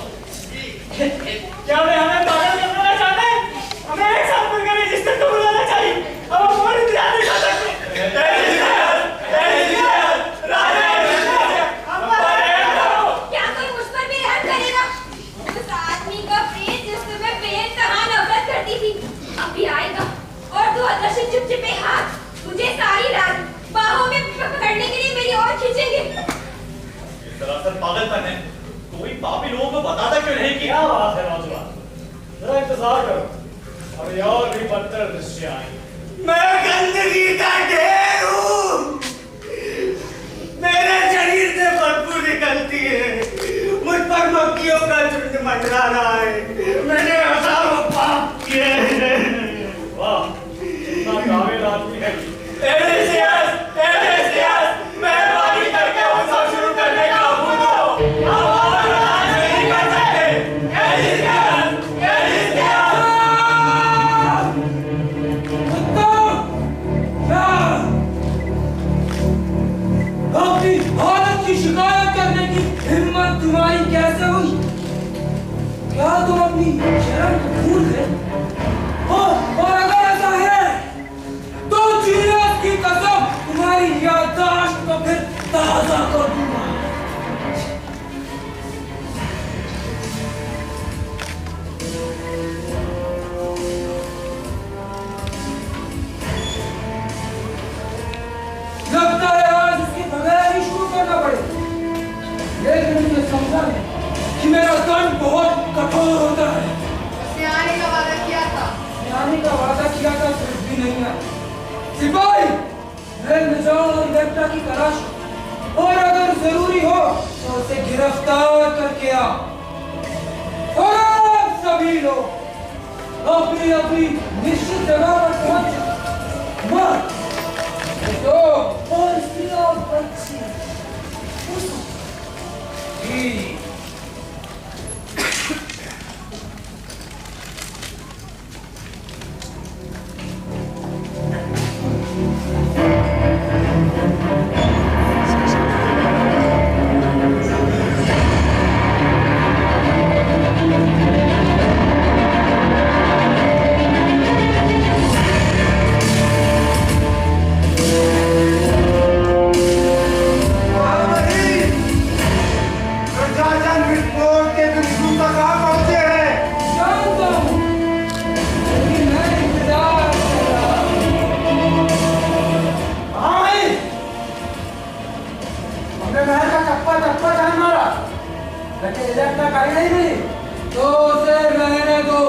क्या वे हमें पागल करना चाहते हैं? हमें एक साथ मिलकर रजिस्टर को बुलाना चाहिए। अब हम और इंतजार नहीं कर सकते। सरासर पागलपन है। कोई पापी लोगों को बताता क्यों नहीं कि क्या बात है नौजवान, जरा इंतजार करो, अभी और भी बदतर दृश्य आएंगे। मैं गंदगी का ढेर हूँ, मेरे शरीर से बदबू निकलती है, मुझ पर मक्खियों का झुंड मंडरा रहा है, मैंने हजारों पाप किए हैं। वाह, कितना काबिल आदमी है। मेहरबानी करके वो सब शुरू करने का हुक्म दो। हम और बर्दाश्त नहीं कर सकते। अपनी हालत की शिकायत करने की हिम्मत तुम्हारी कैसे हुई? क्या तुम अपनी शर्म को भूल गए? और अगर ऐसा है तो जीनियस की कसम तुम्हारी याददाश्त को फिर ताजा कर दूंगा। लगता है आज इसके बगैर ही शुरू करना पड़े, लेकिन मुझे समझा नहीं कि मेरा दंड बहुत कठोर होता है। उसने आने का वादा किया था। आने का वादा किया था, फिर भी नहीं आया। सिपाही, रेल में जाओ और लेप्टा की तलाश करो, और अगर जरूरी हो तो उसे गिरफ्तार करके आओ। और आप सभी लोग अपनी अपनी निश्चित जगह पर पहुंच जाओ। मत तो और स्त्री और बच्चे जी। तो उसे रहने दो,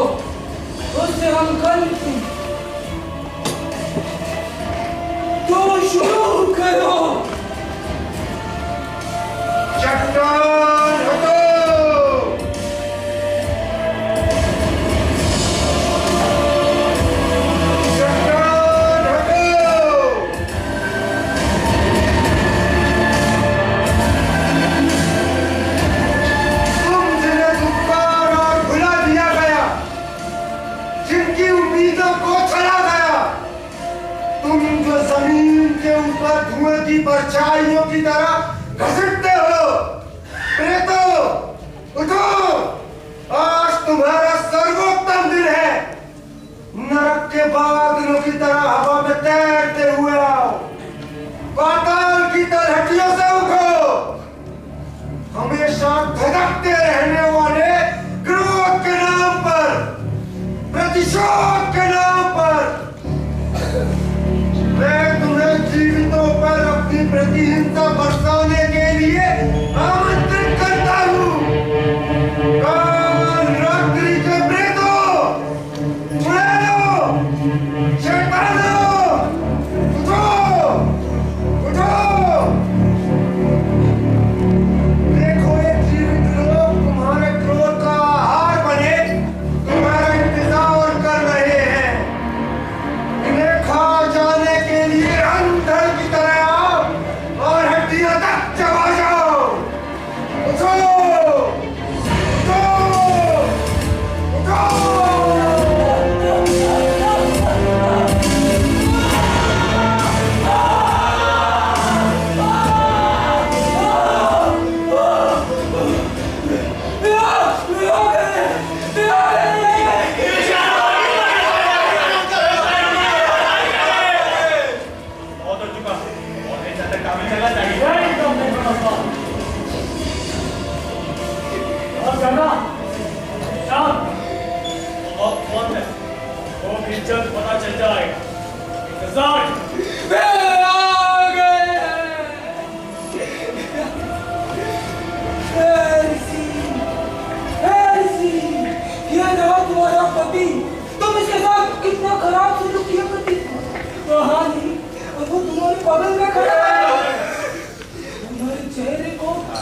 उससे हम कल तो शुरू करो। चट्टान हटो। चट्टान हटो। तुम जिन्हें दुत्कार और भुला दिया गया, जिनकी उम्मीदों को चला गया, तुम जो जमीन के ऊपर धुएं की परछाइयों की तरह घसीटते हो, प्रेतो उठो, आज तुम्हारा सर्वोत्तम दिन है। नरक के बादलों की तरह हवा में तैरते हुए आओ, पाताल की तलहटियों से उठो। हमेशा धधकते रहने वाले क्रोध के नाम पर, प्रतिशोध के नाम पर मैं तुम्हें जीवितों पर अपनी प्रतिहिंसा बरसाने के लिए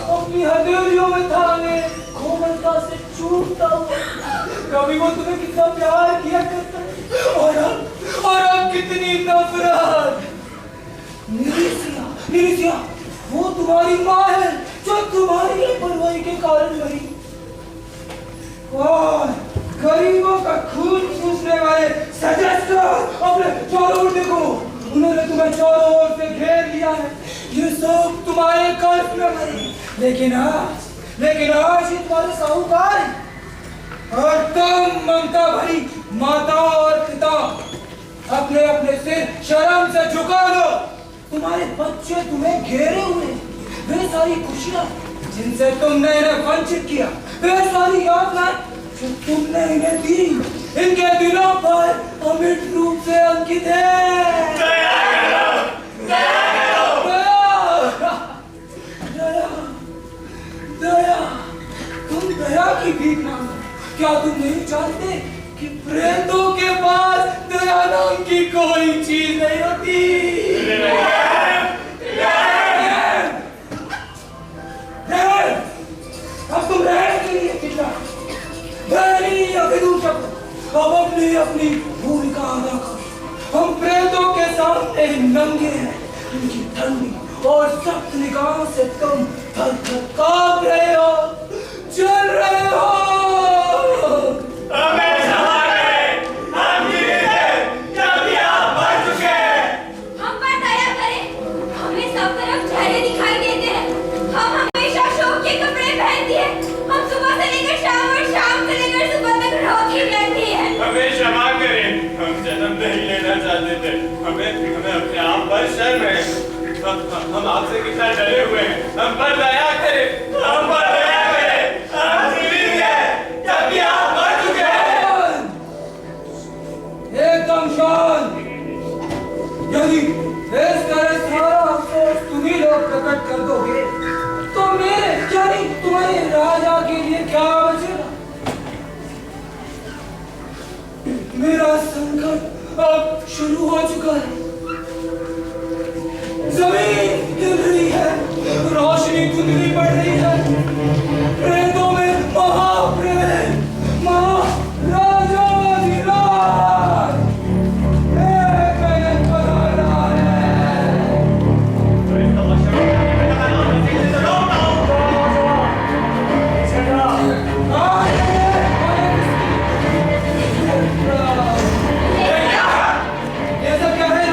अपनी हथेलियों में थामे कोमलता से चूमता हुआ। कभी वो तुम्हें कितना प्यार किया करता है और अब कितनी नफरत। निरिसिया, वो तुम्हारी माँ है जो तुम्हारी लापरवाही के कारण मरी। और गरीबों का खून चूसने वाले सशस्त्र अपने चारों ओर देखो, उन्होंने तुम्हें चारों ओर से घेर लिया है। ये सब तुम्हारे कर्ज में मरे। लेकिन आज ये तुम्हारे साहूकार और तुम ममता भरी माता और पिता अपने अपने सिर शर्म से झुका लो। तुम्हारे बच्चे तुम्हें घेरे हुए, वे सारी खुशियां जिनसे तुमने इन्हें वंचित किया, वे सारी यातनाएं जो तुमने इन्हें दी, इनके दिलों पर अमिट रूप से अंकित है। दया करो, दया करो। दया, तुम दया की भीख मांगो। क्या तुम नहीं जानते कि प्रेतों के पास दया नाम की कोई चीज नहीं होती। अब तुम रहने के लिए कितना अब अपनी भूमिका अदा करो। हम प्रेतों के सामने नंगे हैं, उनकी ठंडी और सख्त निगाहों से तुम थर-थर कांप रहे हो, जल रहे हो। हमें क्षमा करें, हम जीवित हैं, जबकि आप मर चुके हैं। हम पर दया करें, हमें सब तरफ चेहरे दिखाई देते हैं। हम हमेशा शोक के कपड़े पहनती हैं। हम सुबह से लेकर शाम और शाम से लेकर सुबह तक रोती रहती हैं। हमें क्षमा करें, हम जन्म नहीं लेना चाहते थे। हमें अपने आप पर शर्म है। हम आपसे कितना डरे हुए हैं। हम पर दया करें, हम पर दया करें। हम जीवित हैं, जबकि आप मर चुके हैं। एकदम शांत। यदि इस तरह सारा अफसोस तुम्ही लोग प्रकट कर दोगे तो मेरे यानी तुम्हारे राजा के लिए क्या बचेगा? मेरा संकट अब शुरू हो चुका है। जमीन हिल रही है, रोशनी धुंधली पड़ रही है। प्रेतों में महाप्रेत, महाराजा विराट एक नयन बना रहा है। ये सब क्या है?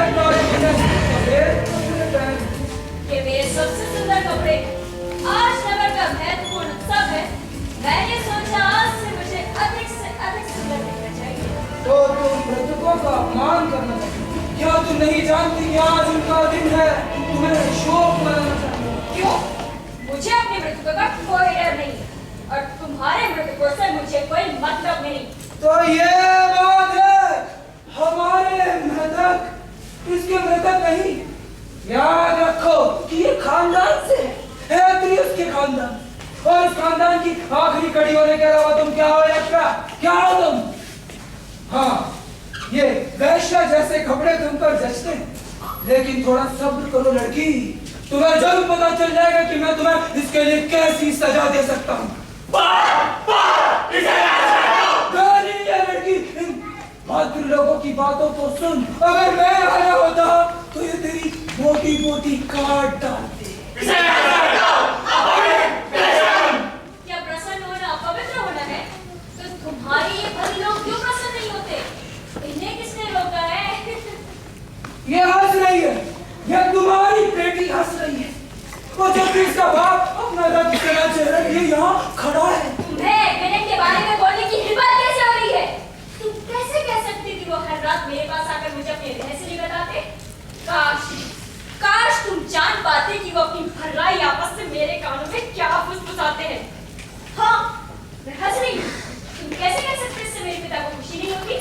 ये मेरे सबसे सुंदर कपड़े, आज नगर का महत्वपूर्ण उत्सव है। मैंने सोचा आज से मुझे अधिक से अधिक सुंदर दिखना चाहिए। तो तुम मृतकों का अपमान करना चाहिए। क्या तुम नहीं जानती कि आज उनका दिन है? तुम्हें शोक मनाना चाहिए। क्यों? मुझे अपने मृतकों का कोई डर नहीं और तुम्हारे मृतकों से मुझे कोई मतलब नहीं। तो ये बात है, हमारे मृतक इसके मृतक नहीं। याद रखो कि ये खानदान से है, उसके खानदान और इस खानदान की आखिरी कड़ी होने के अलावा तुम क्या हो? क्या हो तुम? हाँ, ये वैश्या जैसे कपड़े तुम पर जचते हैं, लेकिन थोड़ा सब्र करो लड़की, तुम्हें जल्द पता चल जाएगा कि मैं तुम्हें इसके लिए कैसी सजा दे सकता हूँ। लड़की, इन बहादुर लोगों की बातों को सुन। अगर मैं आया होता तो ये तेरी मोटी मोटी काट डालते। क्या प्रसन्न होना अपवित्र होना है? तो तुम्हारे ये भले लोग क्यों प्रसन्न नहीं होते? इन्हें किसने रोका है? ये हंस रही है, ये तुम्हारी बेटी हंस रही है। और जब इसका बाप अपना रथ चला चेहरा ये यहाँ खड़ा है। तुम्हें एक मिनट के बारे में बोलने की हिम्मत कैसे हो रही है? तुम कैसे कह सकते कि वो हर रात मेरे पास आकर मुझे अपने रहस्य नहीं बताते? काश तुम जान पाते कि वो अपनी भर्राई आपस में मेरे कानों में क्या फुसफुसाते हैं। हाँ, मैं हंस रही हूँ। तुम कैसे कह सकते इससे मेरे पिता को खुशी नहीं होती?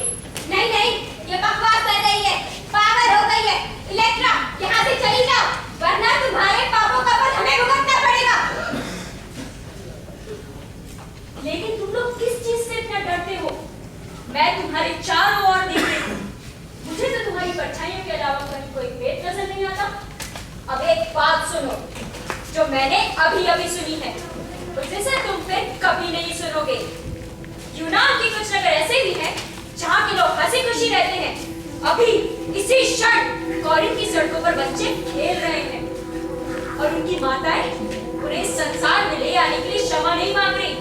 नहीं नहीं, ये बकवास कर रही है, पागल हो गई है। इलेक्ट्रा, यहाँ से चली जाओ, वरना तुम्हारे पापों का फल हमें भुगतना पड़ेगा। लेकिन तुम लोग किस चीज से इतना डरते हो? मैं तुम्हारे चारों ओर देख रही हूँ। मुझे तो तुम्हारी परछाइयों के अलावा कहीं कोई पेट नजर नहीं आता। अब एक बात सुनो, जो जो मैंने अभी अभी सुनी है, जिसे तुम फिर कभी नहीं सुनोगे। यूनान की कुछ नगर ऐसे भी हैं जहाँ के लोग हंसी खुशी रहते हैं। अभी इसी क्षण कॉरिन्थ की सड़कों पर बच्चे खेल रहे हैं और उनकी माताएं उन्हें संसार में ले आने के लिए क्षमा नहीं मांग रही।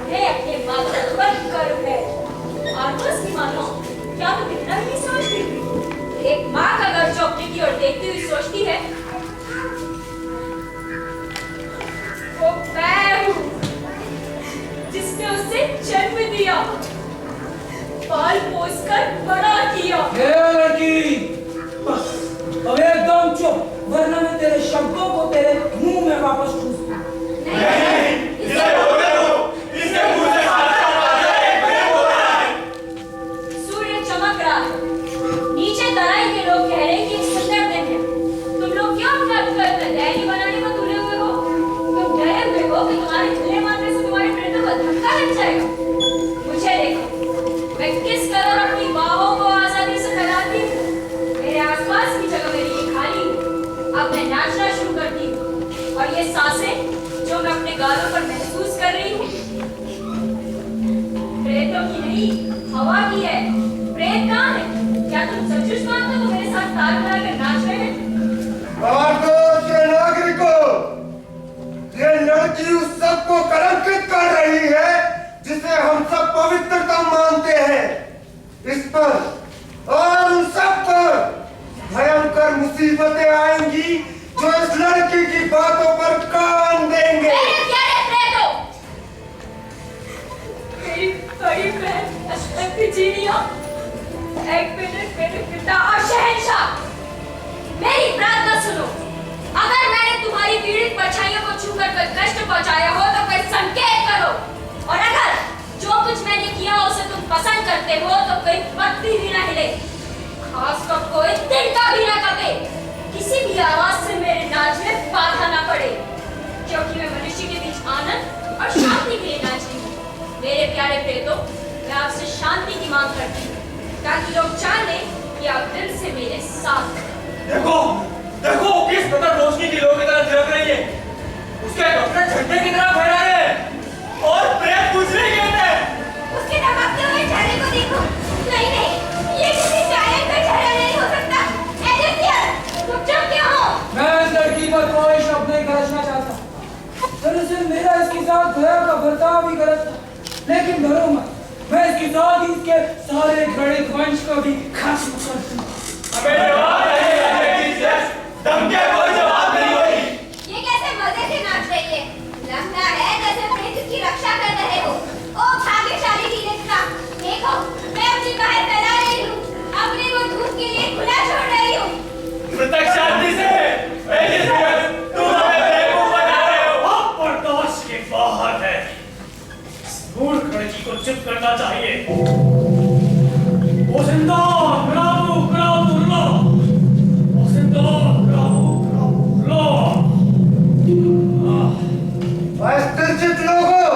उन्हें अपने माता पर गर्व है। आर्गस की मानो क्या तुम इतना ही सोचती? एक माँ का गर्व जो अपने की ओर देखती हुई सोचती है, वो मैं हूँ जिसने उसे जन्म दिया, पाल पोस कर बड़ा किया। लड़की, बस अब एकदम चुप, वरना मैं तेरे शब्दों को तेरे मुंह में वापस ठूस दूं। नहीं, इसे बोलने दो, इसके मुंह से खाना बोल रहा है। सूर्य चमक रहा है, नीचे तराई के लोग कह रहे हैं कि एक सुंदर दिन है। तुम लोग क्यों अपना दयनीय बनाने को तुले हुए हो? तुम डरे हुए हो कि तुम्हारे खुले माथे से तुम्हारे प्रेतों का धक्का लग जाएगा। मुझे देखो, मैं किस कदर अपनी बाहों को आजादी से फैलाती हूँ। मेरे आसपास की जगह मेरी ये खाली है। अब मैं नाचना शुरू करती हूँ और ये सांसें जो मैं अपने गालों पर महसूस कर रही हूँ, प्रेतों की नहीं, हवा की है। प्रेत कहाँ है? क्या तुम सचमुच मानते हो मेरे साथ ताल मिलाकर नाच रहे हैं? भारत के नागरिकों, ये लड़की उस सबको कलंकित कर रही है जिसे हम सब पवित्रता मानते हैं। इस पर और उन सब पर भयंकर मुसीबतें आएंगी जो इस लड़की की बातों पर कान देंगे। मेरे प्यारे प्रेतों, मेरी बड़ी बहन अष्टभुजिया, एक मिनट मेरे पिता और शहंशाह, मेरी प्रार्थना सुनो। अगर मैंने तुम्हारी पीड़ित परछाइयों को छूकर कोई कष्ट पहुंचाया हो तो कोई संकेत करो, और अगर जो कुछ मैंने किया उसे तुम पसंद करते हो तो कोई पत्ती भी न हिले, खासकर कोई तिनका भी न कपे, किसी भी आवाज से मेरे नाच में बाधा न पड़े, क्योंकि मैं मनुष्य के बीच आनंद और शांति के लिए नाच रही हूँ। मेरे प्यारे प्रेतों, मैं आपसे शांति की मांग करती हूँ ताकि लोग जाने कि आप दिल से मेरे साथ हैं। देखो, देखो किस कदर रोशनी की लोग की तरह झलक रही है। उसके कपड़े झंडे की तरह फहरा रहे हैं और प्रेत कुछ नहीं कहते। उसके दबकते हुए चेहरे को देखो। नहीं नहीं, ये किसी जायज का चेहरा नहीं हो सकता। एजेंसियर, तुम चुप क्यों हो? मैं इस लड़की पर कोई शब्द नहीं खर्चना चाहता। दरअसल मेरा इसके साथ दया का बर्ताव भी गलत था, लेकिन डरो मत, मैं इसके साथ ही इसके सारे घृणित वंश को भी खत्म कर दूंगा। हमें जवाब नहीं, धमकी कोई जवाब नहीं होगी। ये कैसे मजे से नाच रही है? लगता है जैसे प्रेत की रक्षा कर रहे हो। ओ भाग्यशाली धीरजता, देखो मैं अपनी बाहें फैला रही हूँ, अपने को धूप के लिए खुला छोड़ रही हूँ। मृतक शांति से, तुम हमें बेवकूफ बना रहे हो। अब बर्दाश्त की बाहर है। इस मूर्ख लड़की को चुप करना चाहिए। ओ जिंदा, ग्रामो ग्रामो लो। ओ जिंदा, ग्रामो ग्रामो लो। आश्चर्यचकित लोगों,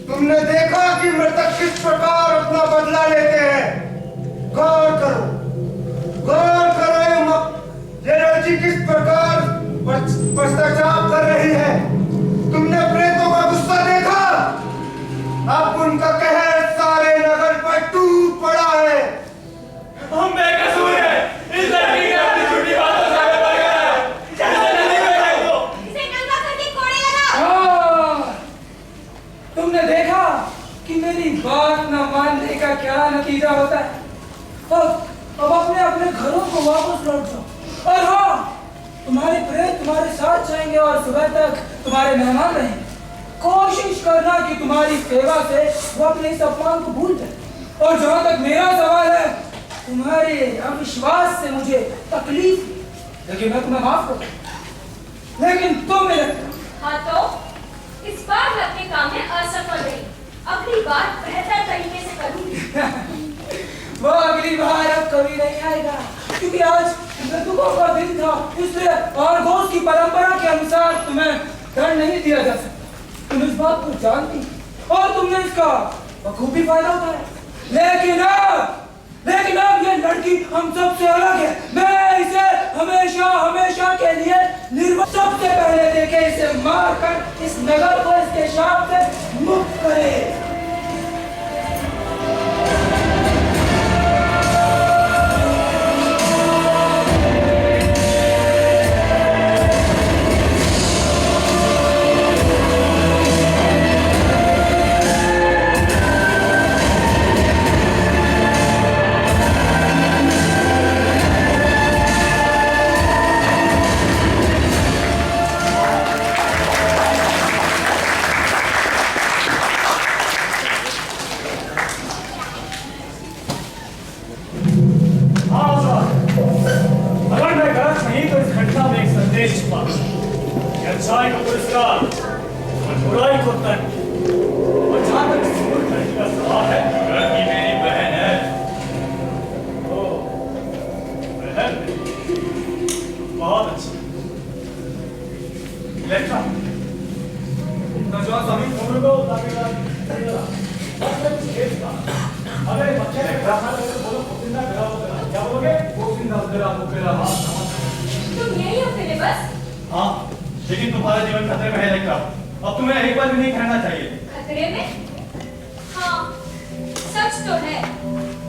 तुमने देखा कि मृतक किस प्रकार अपना बदला लेते हैं। गौर करो, गौर करो, ये लड़की किस प्रकार पश्चाताप कर रही है। तुमने प्रेतों का गुस्सा देखा? अब उनका कहर सारे नगर पर टूट पड़ा है। हम बेकसूर हैं। इस लड़की की अपनी झूठी बातों से हमें पड़ गया है। जैसे नदी में फेंक दो। इसे नंगा करके कोड़े लगाओ। हाँ, तुमने देखा कि मेरी बात न मानने का क्या नतीजा होता है। अब अपने अपने घरों को वापस लौट जाओ। और हाँ, तुम्हारे प्रेत तुम्हारे साथ जाएंगे और सुबह तक तुम्हारे मेहमान रहेंगे। कोशिश करना कि तुम्हारी सेवा से वो अपने इस अपमान को भूल जाए। और जहाँ तक मेरा सवाल है, तुम्हारे अविश्वास से मुझे तकलीफ हुई, लेकिन मैं तुम्हें माफ करूँ। लेकिन तुम मेरे हाँ तो इस बार मैं अपने काम में असफल रही। अगली बार बेहतर तरीके से करूँगी। वो अगली बार अब कभी नहीं आएगा, क्योंकि आज मृतकों का दिन था, इसलिए आर्गोस की परंपरा के अनुसार तुम्हें दंड नहीं दिया जा सकता। तुम इस बात को जानती और तुमने इसका बखूबी फायदा उठाया। लेकिन अब लेकिन अब ये लड़की हम सबसे अलग है। मैं इसे हमेशा हमेशा के लिए सबसे पहले देखे इसे मारकर इस नगर को इसके शाप से मुक्त करे। अच्छाई को पुरस्कार और बुराई को तर्क। और जहां तक इस मूर्ख लड़की का सवाल है, लड़की मेरी बहन है। ओ, बहन, बहुत अच्छी। लेखा, नौजवान स्वामी उम्र को अरे बच्चे बोलो पोसिंदा करा होगा, क्या बोलोगे? पोसिंदा करा होगा। तुम यही हो फिलिपस? हाँ, लेकिन तुम्हारा जीवन खतरे में है लेखा। अब तुम्हें एक बार भी नहीं कहना चाहिए। खतरे में? हाँ, सच तो है।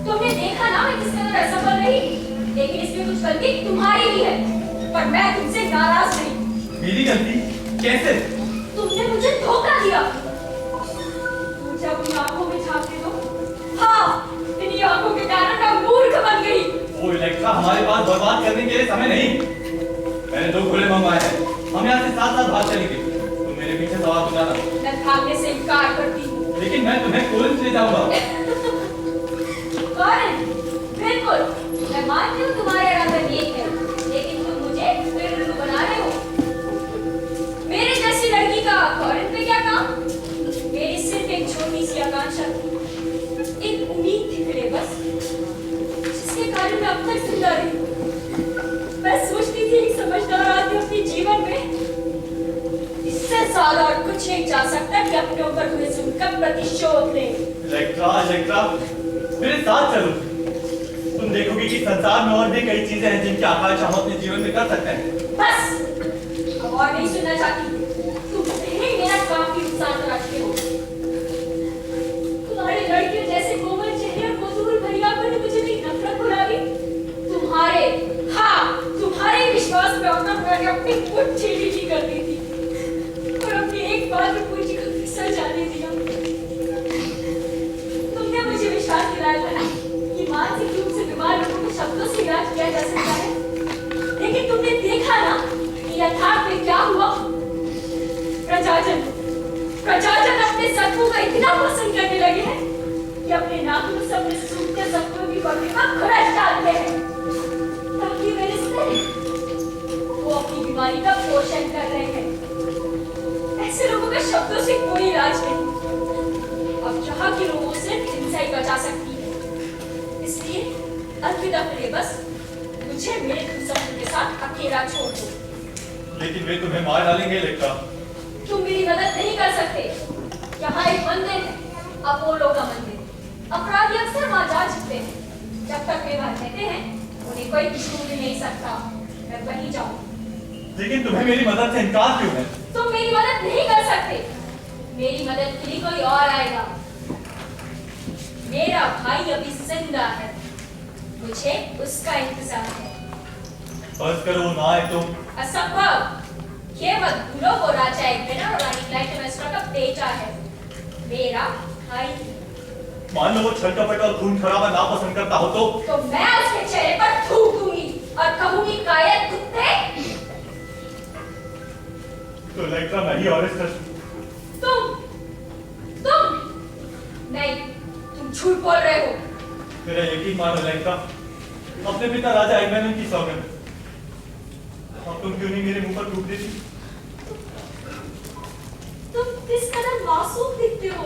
तुमने देखा ना मैं किस तरह असफल रही, लेकिन इसमें कुछ गलती तुम्हारी भी है। पर मैं तुमसे नाराज नहीं। मेरी गलती? कैसे? तुमने मुझे धोखा दिया। मुझे अपनी आंखों में झांकते हो। हाँ, इन्हीं आंखों के कारण मैं मूर्ख बन गई। ओ लेखा, हमारे पास बर्बाद करने के लिए समय नहीं। मैंने 2 घोड़े मंगवाए हैं। हम यहाँ से साथ भाग चलेंगे। तुम मेरे पीछे सवार हो जाना। मैं भागने से इनकार करती हूँ। लेकिन मैं तुम्हें कोरिन्थ ले जाऊंगा। कोरिन्थ? बिल्कुल। मैं मानती हूँ तुम्हारा इरादा नेक है, लेकिन तुम मुझे फिर बना रहे हो। मेरे जैसी लड़की का कोरिन्थ में क्या काम? मेरी सिर्फ एक छोटी सी आकांक्षा थी, एक उम्मीद थी फिलिपस, जिसके कारण मैं अब तक जिंदा रही। मैं सोचती थी एक समझदार आदमी अपने जीवन में इससे ज्यादा और कुछ नहीं चाह सकता कि अपने ऊपर हुए जुल्म का प्रतिशोध ले। लेखा, मेरे साथ चलो। तुम देखोगे कि संसार में और भी कई चीजें हैं जिनकी आकांक्षा हम अपने जीवन में कर सकते हैं। बस, अब और नहीं सुनना चाहती। तुम पहले मेरा काफी नुकसान कराते हो। तुम्हारी लड़कियों जैसे कोमल चेहरे और मधुर भरी आंखों ने मुझे भी नफरत भुला दी। तुम्हारे विश्वास में अपना मैंने अपनी मुट्ठी ढीली कर दी थी और अपनी एक बात में पूरी को फिसल जाने दिया। तुमने मुझे विश्वास दिलाया था कि मानसिक रूप से बीमार लोगों को शब्दों से इलाज किया जा सकता है, लेकिन तुमने देखा ना कि यथार्थ में क्या हुआ। प्रजाजन अपने सत्वों को इतना पसंद करने लगे हैं कि अपने नाखूनों से अपने सूखते सत्वों की पकड़ का खुराक डालते हैं ताकि वे वो अपनी बीमारी का पोषण कर रहे हैं। ऐसे लोगों का शब्दों से कोई इलाज नहीं। अब जहां के लोगों से हिंसा ही बचा सकती है। इसलिए अलविदा फिलिपस, मुझे मेरे दुश्मनों के साथ अकेला छोड़ दो। लेकिन वे तुम्हें मार डालेंगे लेखा। तुम मेरी मदद नहीं कर सकते। यहाँ एक मंदिर है, अपोलो का मंदिर। अपराधी अक्सर वहां जा चुके हैं। जब तक वे वहां रहते हैं उन्हें कोई छू भी नहीं सकता। मैं वहीं जाऊँ। लेकिन तुम्हें मेरी मदद से इनकार क्यों है? तुम मेरी मदद नहीं कर सकते। मेरी मदद के लिए कोई और आएगा। मेरा भाई अभी जिंदा है, मुझे उसका इंतजार है। बस करो ना आए तो। असंभव। केवल दूलों को राजा एग्वेना और रानी क्लाइटेमेस्ट्रा का बेटा है, मेरा भाई। मान लो वो छल कपट और खून खराबा ना पसंद करता हो तो मैं उसके चेहरे पर थूक दूंगी और कहूंगी कायर कुत्ते। तो लेखा मैं ही ऑरेस्ट कर। तुम नहीं, तुम झूठ बोल रहे हो। मेरा यकीन मानो लेखा, अपने पिता राजा एग्वेना की सौगंध। अब तुम क्यों नहीं मेरे मुंह पर थूक देती? तुम किस कदर मासूम दिखते हो।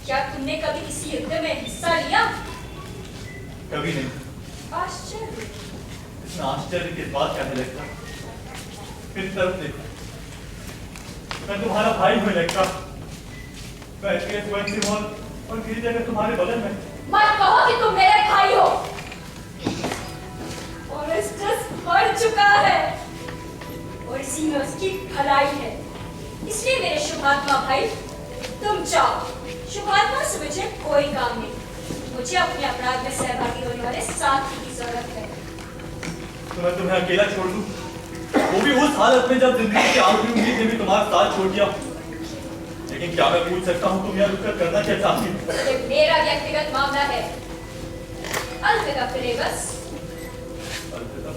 क्या तुमने कभी किसी युद्ध में हिस्सा लिया? कभी नहीं। आश्चर्य। इसमें आश्चर्य किस बात का है लेखा? मेरी तरफ देखो, मैं तुम्हारा भाई हूँ लेखा। मैं और मेरी जगह तुम्हारे बगल में मत कहो कि तुम मेरे भाई हो। ऑरेस्टस मर चुका है और इसी में उसकी भलाई है। इसलिए मेरे शुभात्मा भाई, तुम जाओ। शुभात्मा से मुझे कोई काम नहीं। मुझे अपने अपराध में सहभागी होने वाले साथी की जरूरत है। तो मैं तुम्हें अकेला छोड़ दूं, वो भी उस हालत में जब जिंदगी की आखिरी उम्मीद ने भी तुम्हारा साथ छोड़ दिया। लेकिन क्या मैं पूछ सकता हूँ तुम यहाँ रुककर करना क्या चाहती हो? ये मेरा व्यक्तिगत मामला है। अलविदा फिलेबस। अलविदा।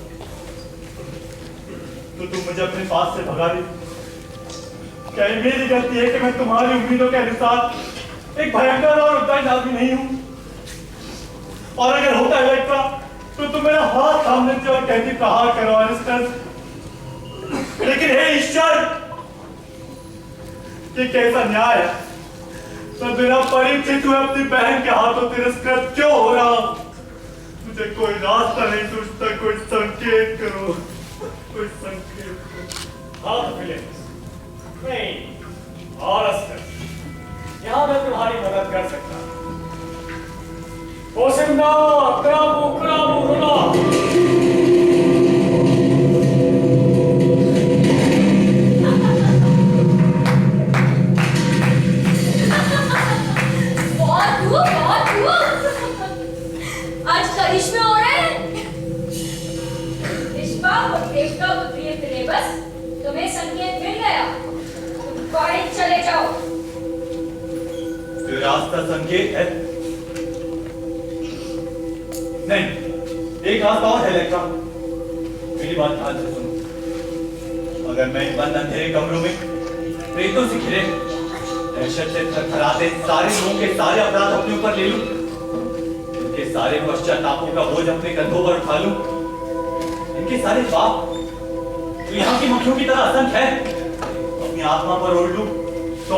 तो तुम मुझे अपने पास से भगा दी। क्या ये मेरी गलती है कि मैं तुम्हारी उम्मीदों के अनुसार एक भयंकर और उत्तरदायी आदमी नहीं हूँ? और अगर होता है इलेक्ट्रा, तो तुम मेरा हाथ थामने से और कहती प्रहार करो ऑरेस्टस। लेकिन हे ईश्वर, ये कैसा न्याय है? तो बिना परिचित हुए अपनी बहन के हाथों तिरस्कृत क्यों हो रहा? मुझे कोई रास्ता नहीं सूझता, कोई संकेत करो, कोई संकेत करो। हाँ फिलिप्स, नहीं ऑरेस्टस, यहाँ मैं तुम्हारी मदद कर सकता हूँ। ओसिंदा क्राबू क्राबू रुना। आज करिश्मे हो रहे हैं। रिश्वा और देवता को प्रिय फिलेबस, तुम्हें संकेत मिल गया। तुम कॉलेज चले जाओ। कोई रास्ता संकेत है? नहीं, एक रास्ता और है इलेक्ट्रा। मेरी बात ध्यान से सुनो। अगर मैं इन बंद अंधेरे कमरों में प्रेतों से घिरे दहशत से थरथराते सारे लोगों के सारे अपराध अपने ऊपर ले लूं, इनके सारे पश्चातापों का बोझ अपने कंधों पर उठा लूं, इनके सारे पाप जो यहाँ की मक्खियों की तरह असंख्य है अपनी आत्मा पर ओढ़ लूं, तो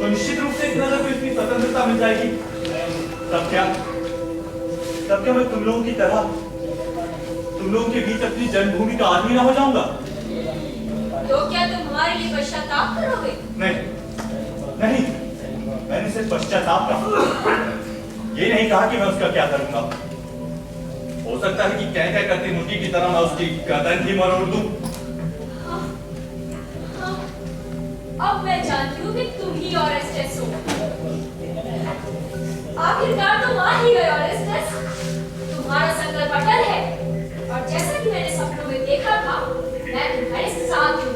निश्चित रूप से इस नजर को इतनी स्वतंत्रता मिल जाएगी। तब क्या मैं तुम लोगों की तरह तुम लोगों के बीच अपनी जन्मभूमि का आदमी ना हो जाऊंगा? तो क्या तुम हमारे लिए पश्चाताप करोगे? नहीं, मैंने सिर्फ पश्चाताप कहा, ये नहीं कहा कि मैं उसका क्या करूंगा। हो सकता है कि क्या करती मुर्गी की तरह मैं उसकी गर्दन ही मरोड़ दूं। हाँ, अब मैं जानती हूँ कि तुम ही ऑरेस्टस हो। आखिरकार तुम आ ही गए ऑरेस्टस। तुम्हारा संकल्प अटल है और जैसा कि मैंने सपनों में देखा था, मैं तुम्हारे साथ हूँ।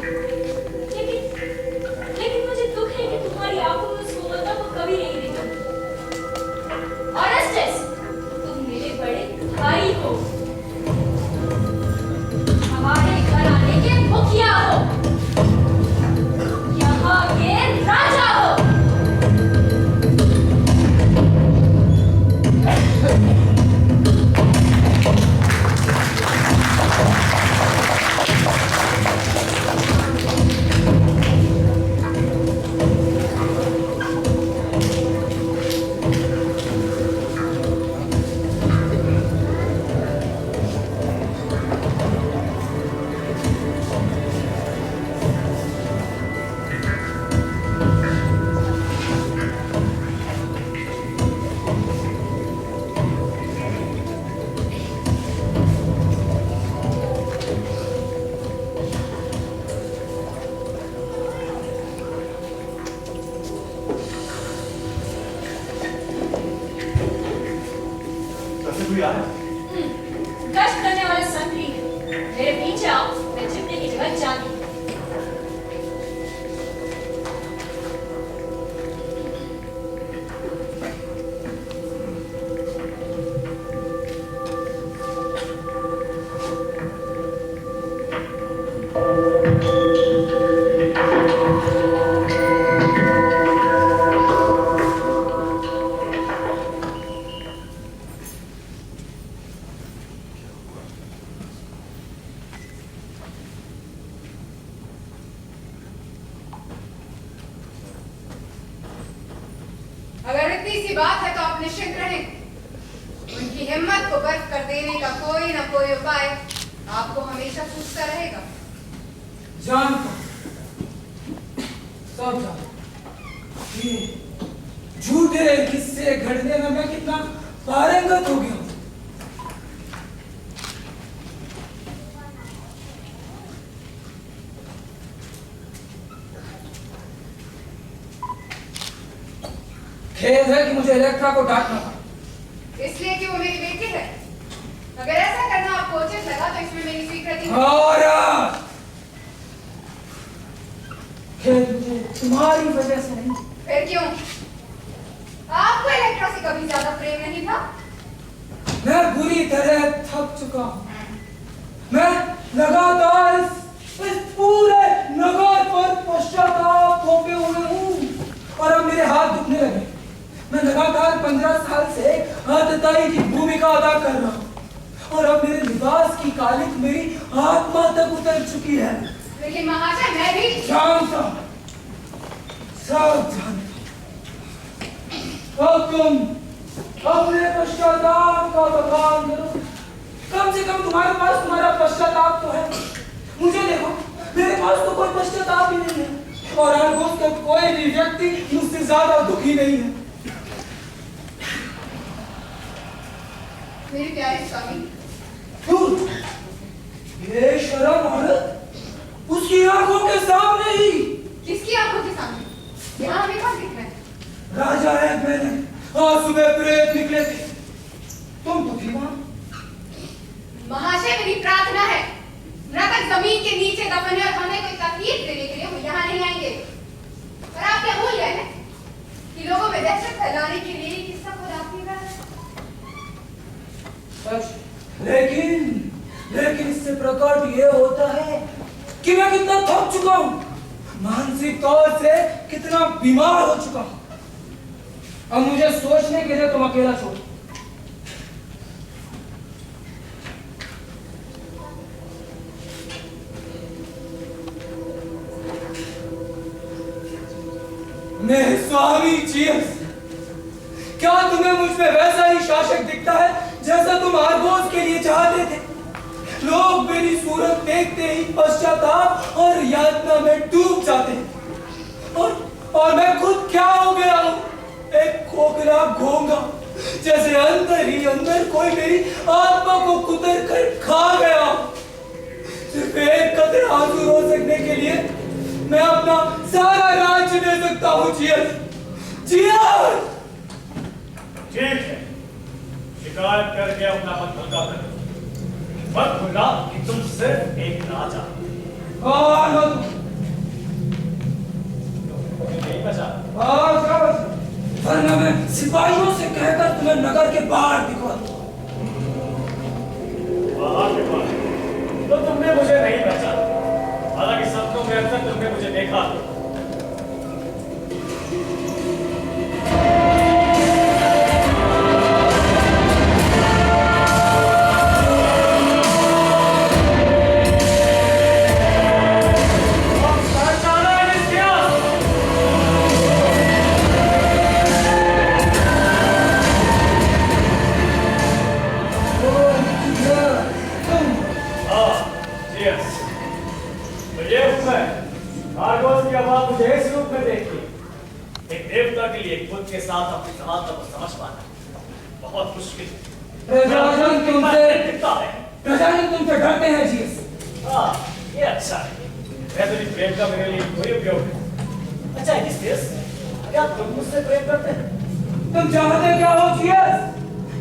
लेकिन मुझे दुख है कि तुम्हारी आंखों में उस कोमलता को कभी नहीं देखा। ऑरेस्टस, तुम मेरे बड़े भाई हो, हमारे घराने के मुखिया हो, यहाँ के राजा हो। गश्त करने वाले संतरी मेरे पीछे आओ, मैं छिपने की जगह जानती हूँ। अगर इतनी सी बात है तो आप निश्चिंत रहें। उनकी हिम्मत को बर्फ कर देने का कोई ना कोई उपाय आपको हमेशा पूछता रहेगा। जानता सब जानता। ये झूठे किस्से घड़ने में मैं पारंगत हो गया। खेद है कि मुझे इलेक्ट्रा को डांटना पड़ा। इसलिए कि वो मेरी बेटी है। अगर ऐसा करना आपको उचित लगा तो इसमें मेरी स्वीकृति है। और खेद मुझे तुम्हारी वजह से नहीं। फिर क्यों? आपको इलेक्ट्रा से कभी ज्यादा प्रेम नहीं था? मैं बुरी तरह थक चुका हूं। मैं लगातार इस पूरे नगर पर पश्चाताप थोपे हुए हूं और अब मेरे हाथ दुखने लगे। मैं लगातार 15 साल से आतताई की भूमिका अदा कर रहा हूं और अब मेरे लिबास की कालिक मेरी आत्मा तक उतर चुकी है। लेकिन महाशय मैं भी जानता सब जानता। अब तुम अपने पश्चाताप का बखान करो। कम से कम तुम्हारे पास तुम्हारा पश्चाताप तो है। मुझे देखो, मेरे पास तो कोई पश्चाताप ही नहीं है और आरगोस का कोई भी व्यक्ति मुझसे ज्यादा दुखी नहीं है। मेरे प्यारे स्वामी, क्यों? ये शर्म औरत उसकी आंखों के सामने ही। किसकी आंखों के सामने? यहाँ हमें कौन दिख रहा है? राजा है मैंने आज सुबह प्रेत निकले थे। तुम तो थी वहां। महाशय मेरी प्रार्थना है, मृतक जमीन के नीचे दफन है और हमें कोई तकलीफ देने के लिए वो यहाँ नहीं आएंगे। पर आप क्या भूल गए हैं कि लोगों में दहशत फैलाने के लिए किस्सा को राखी रहा है? सच, लेकिन इससे प्रकट ये होता है कि मैं कितना थक चुका हूं, मानसिक तौर से कितना बीमार हो चुका हूं। अब मुझे सोचने के लिए तुम अकेला छोड़ो। मेरे स्वामी चीयर्स, क्या तुम्हें मुझ में वैसा ही शासक दिखता है जैसा तुम आरगोस के लिए चाहते थे? लोग मेरी सूरत देखते ही पश्चाताप और यातना में डूब जाते हैं और मैं खुद क्या हो गया हूं? एक खोखला घोंगा, जैसे अंदर ही अंदर कोई मेरी आत्मा को कुतर कर खा गया। सिर्फ एक कतरा आंसू रो सकने के लिए मैं अपना सारा राज्य दे सकता हूँ। Cheers, cheers. ठीक है, शिकायत करके अपना मन हल्का कर। मत भूलना कि तुम सिर्फ एक राजा हो। नहीं बचा। वरना मैं सिपाहियों से कहकर तुम्हें नगर के बाहर दिखवा दूंगा। बाहर दिखवा तो तुमने मुझे नहीं पहचाना, हालांकि सपनों में अक्सर तुमने मुझे देखा। के साथ अपनी समानता को समझ पाना बहुत मुश्किल है। प्रजाजन तुमसे डरते हैं जीएस। ये अच्छा है। मैं तो प्रेम का मेरे लिए कोई उपयोग नहीं। अच्छा जीएस, क्या तुम मुझसे प्रेम करते हैं? तुम चाहते क्या हो जीएस?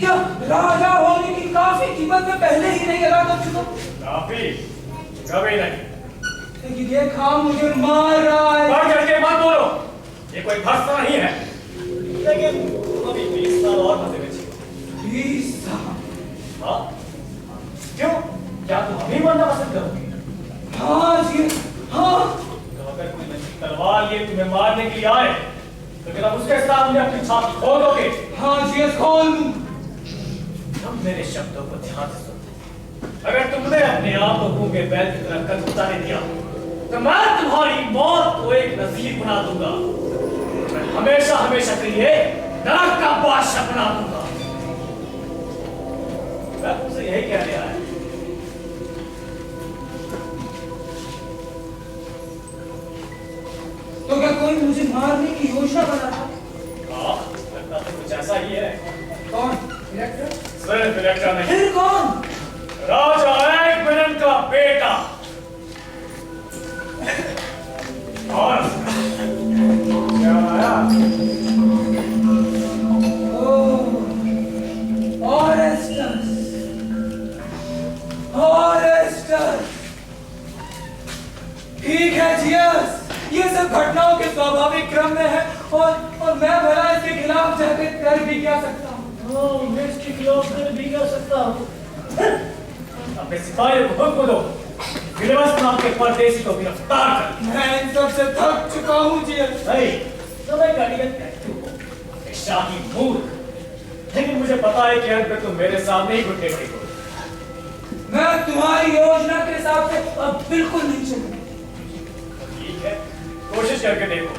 क्या राजा होने की काफी कीमत में पहले ही नहीं अदा कर चुका? काफी कभी नहीं। लेकिन ये काम मुझे मार रहा है। बढ़ चढ़ के मत बोलो, ये कोई भरोसा नहीं है। लेकिन अभी 20 साल और मजे में जियो। 20 साल? हाँ, क्यों? क्या तुम अभी मरना पसंद करोगे? हाँ जी, हाँ। तो अगर कोई नंगी तलवार लिए तुम्हें मारने के लिए आए, तो क्या उसके सामने अपनी छाती खोल दोगे? हाँ जी, खोल दूं। तुम मेरे शब्दों को ध्यान से सुनो। अगर तुमने अपने आप को गूंगे बैल की तरह कद उतारे दिया, तो मैं तुम्हारी मौत को एक नजीर बना दूंगा। मैं हमेशा हमेशा के लिए नरक का बादशाह बना दूंगा। मैं तुमसे यही कहने आया। तो क्या कोई मुझे मारने की योजना बना था? हाँ, लगता तो कुछ ऐसा ही है। कौन? डायरेक्टर? सिर्फ डायरेक्टर नहीं, फिर कौन? राजा एगमन का बेटा। और क्या आया? ठीक है जियस, ये सब घटनाओं के स्वाभाविक क्रम में है और मैं भला इसके खिलाफ जाकर कर भी क्या सकता हूँ? मैं इसके खिलाफ कर भी क्या सकता हूँ? अपने सिपाही को हुक्म दो, फिलिबस नाम के परदेसी को गिरफ्तार कर। मैं इन सब से थक चुका हूँ जियस। नहीं, समय का नियत कहती हो, एक शाही मूर्ख। लेकिन मुझे पता है कि अंत में तुम मेरे सामने ही घुटने टेकोगे। मैं तुम्हारी योजना के हिसाब से अब बिल्कुल नहीं चलूंगा। ठीक है, कोशिश करके देखो।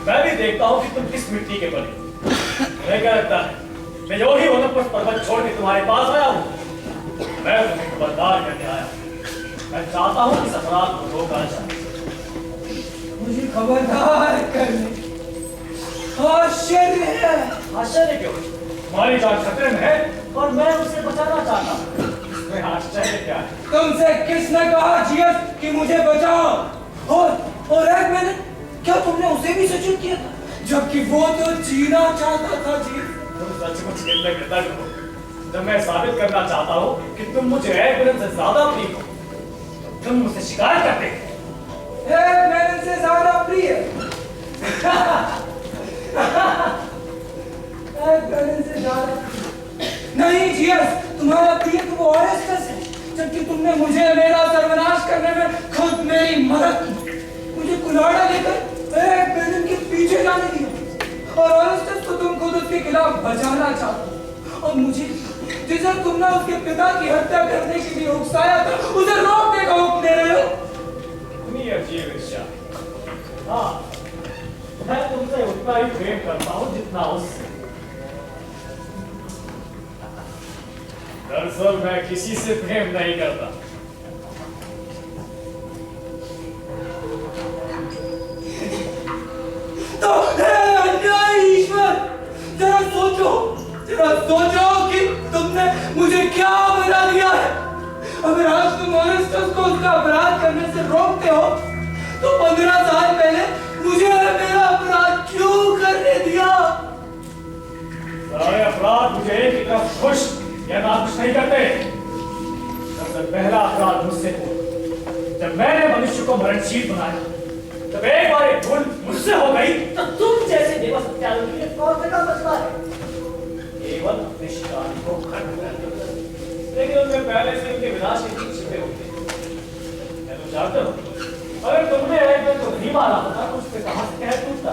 मैं भी देखता हूँ कि तुम किस मिट्टी के बने। तुम्हें क्या लगता है मैं जो ही ओलंपस पर्वत छोड़ के तुम्हारे पास आया हूँ? मैं तुम्हें खबरदार करने आया हूँ। मैं चाहता हूँ कि इस अपराध को रोका जाए। मुझे खबरदार करने आश्चर्य है। आश्चर्य क्यों? तुम्हारी जान खतरे में है और मैं उसे बचाना चाहता हूँ। इसमें आश्चर्य क्या है? तुमसे किसने कहा जियस कि मुझे बचाओ? और एक मैंने क्या तुमने उसे भी सूचित किया था, जबकि वो तो जीना चाहता था जियस? तुम सचमुच कितने कृतज्ञ हो। जब मैं साबित करना चाहता हूँ कि तुम मुझे एगमन से ज्यादा प्रिय हो, तो तुम मुझसे शिकार करते हो। एगमन से ज्यादा प्रिय? एगमन से ज्यादा नहीं जियस, तुम्हारा प्रिय तो वो ऑरेस्टस है, जबकि तुमने मुझे मेरा सर्वनाश करने में खुद मेरी मदद की। मुझे कुल्हाड़ा लेकर एगमन के पीछे जाने दिया और ऑरेस्टस को तुम खुद उसके खिलाफ बचाना चाहते हो। और मुझे जिसे तुमने उसके पिता की हत्या करने के लिए उकसाया था, उसे रोकने का हुक्म दे रहे हो? इतनी अजीब इच्छा। हाँ, मैं तुमसे उतना ही प्रेम करता हूँ जितना उससे। दरअसल मैं किसी से प्रेम नहीं करता। तो अन्याय ईश्वर, जरा सोचो कि तुमने मुझे क्या बना दिया है। अगर आज तुम ऑरेस्टस को उसका अपराध करने से रोकते हो, तो 15 साल पहले मुझे मेरा अपराध क्यों करने दिया? सारे अपराध मुझे एक ही तरफ खुश या नाखुश नहीं करते। सबसे पहला अपराध मुझसे हुआ जब मैंने मनुष्य को मरणशील बनाया। जब एक बार एक भूल मुझसे हो गई तो तुम जैसे देवा सत्याग्रह के लिए कौन सा काम बचता है? केवल अपने शिकार को खत्म कर दो। लेकिन उनके पहले से उनके विनाश के बीच छिपे होते हैं। मैं तो जानता हूँ, अगर तुमने एगमन को नहीं मारा होता तो उससे कहां से कहर टूटता?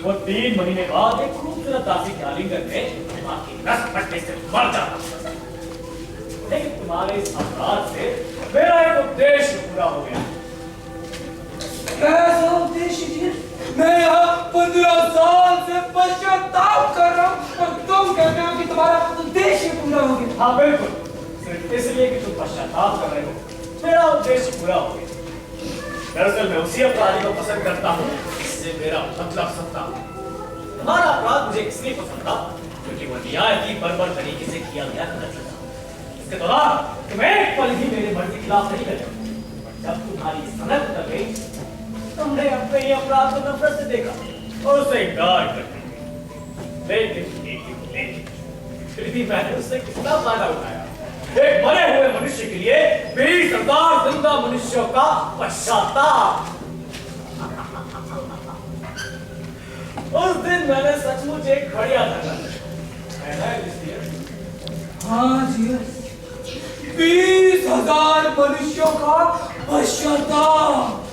वो 3 महीने बाद एक खूबसूरत दासी के आलिंगन में दिमाग की नस फटने से मर जाता। लेकिन तुम्हारे इस अपराध से मेरा एक उद्देश्य पूरा हो गया। कैसा उद्देश्य जी? मैं यहाँ 15 साल से पश्चाताप कर रहा हूँ और तुम कहते हो कि तुम्हारा उद्देश्य पूरा हो गया। हाँ बिल्कुल, सिर्फ इसलिए कि तुम पश्चाताप कर रहे हो, मेरा उद्देश्य पूरा हो गया। दरअसल मैं उसी अपराधी को पसंद करता हूँ जिससे मेरा मतलब सत्ता हो। तुम्हारा अपराध मुझे इसलिए पसंद था क्योंकि वो न्याय की बर्बर तरीके से किया गया कत्ल था। इसके दौरान तुम एक पल भी मेरे मन के खिलाफ नहीं लगे। जब तुम्हारी सनक उतर गई, तुमने अपने ही अपराध को नफरत से देखा और उसे इनकार कर दिया। लेकिन फिर भी मैंने उससे कितना फायदा उठाया? एक मरे हुए मनुष्य के लिए 20,000 जिंदा मनुष्यों का पश्चाताप। उस दिन मैंने सचमुच एक बढ़िया धंधा किया। हाँ जी, 20,000 मनुष्यों का पश्चाताप।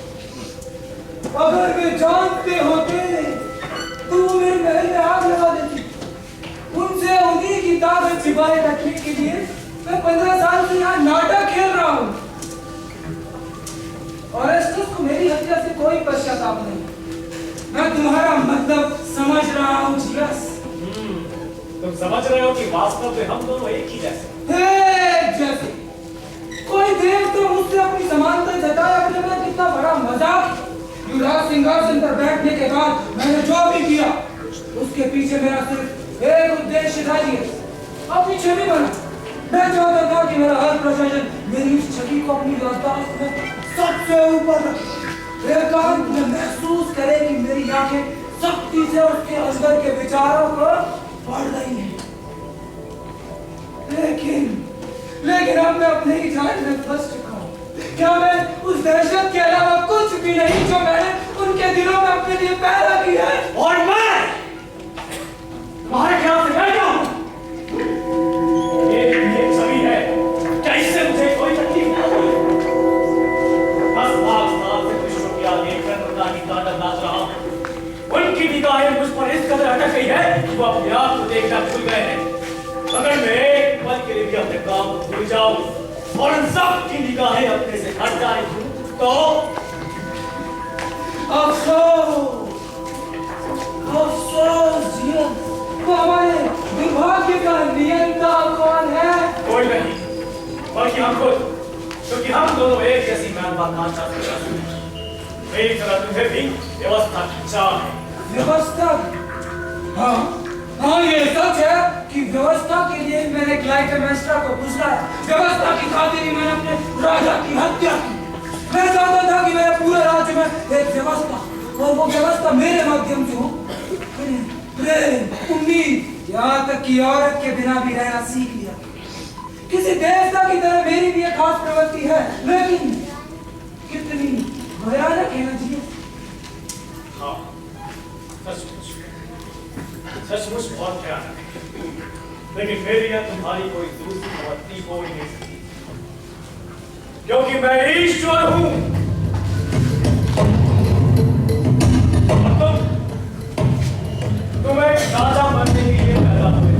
अगर वे जानते होते तो मेरे महल में आग लगा देती। उनसे उन्हीं की ताकत छिपाए रखने के लिए मैं 15 साल से यहाँ नाटक खेल रहा हूँ। ऑरेस्टस को मेरी हत्या से कोई पश्चाताप नहीं। मैं तुम्हारा मतलब समझ रहा हूँ जियस। तुम समझ रहे हो कि वास्तव में हम दोनों एक ही जैसे। जैसे कोई देव तो मुझसे अपनी समानता जताए अपने में कितना बड़ा मजाक। युवराज सिंहासन पर बैठने के बाद मैंने जो भी किया उसके पीछे मेरा सिर्फ एक उद्देश्य था जियस। अब पीछे नहीं बढ़ा। मैं चाहता था कि मेरा हर प्रशासन मेरी इस छवि को अपनी याददाश्त में सबसे ऊपर रखे। एकांत में महसूस करे कि मेरी आंखें सख्ती से उसके अंदर के विचारों को पढ़ रही हैं। लेकिन अब मैं अपने ही जाल में फंस चुका हूँ। क्या मैं उस दहशत के अलावा कुछ भी नहीं जो मैंने उनके दिलों में अपने लिए पैदा की है? और मैं तुम्हारे ख्याल से मैं क्या हूँ? ये छवि है, क्या इससे मुझे कोई तकलीफ ना हुई? 10 लाख साल से विश्व की आगे प्रकृति की ताकत नाच रहा हूँ। उनकी निगाहें मुझ पर इस कदर अटक गई है कि वो अपने आप को देखना भूल गए हैं। अगर मैं एक पल के लिए भी अपने काम को भूल जाऊं और उन सब की निगाहें अपने से हट जाए तो अफसोस जिया, वो हमारे दुर्भाग्य का नियंता कौन है? कोई नहीं, बल्कि हम खुद, क्योंकि हम दोनों एक जैसी मेहमान चाहते हैं। मेरी तरह तुम्हें भी व्यवस्था की चाह है। व्यवस्था? हाँ, ये सच है कि व्यवस्था के लिए मैंने क्लाइटेमेस्ट्रा को बुलाया। व्यवस्था की खातिर ही मैंने अपने राजा की हत्या की। मैं चाहता था कि मेरे पूरे राज्य में एक व्यवस्था, और वो व्यवस्था मेरे माध्यम से हो। प्रेम, उम्मीद, यहाँ तक कि औरत के बिना भी रहना सीख लिया। किसी देवता की तरह मेरी भी एक खास प्रवृत्ति है, लेकिन कितनी भयानक है ना जी। हाँ, सचमुच बहुत भयानक है, लेकिन मेरी या तुम्हारी कोई दूसरी प्रवृत्ति हो ही नहीं सकती, क्योंकि मैं ईश्वर हूं। और तुम एक राजा बनने के लिए पैदा हुए।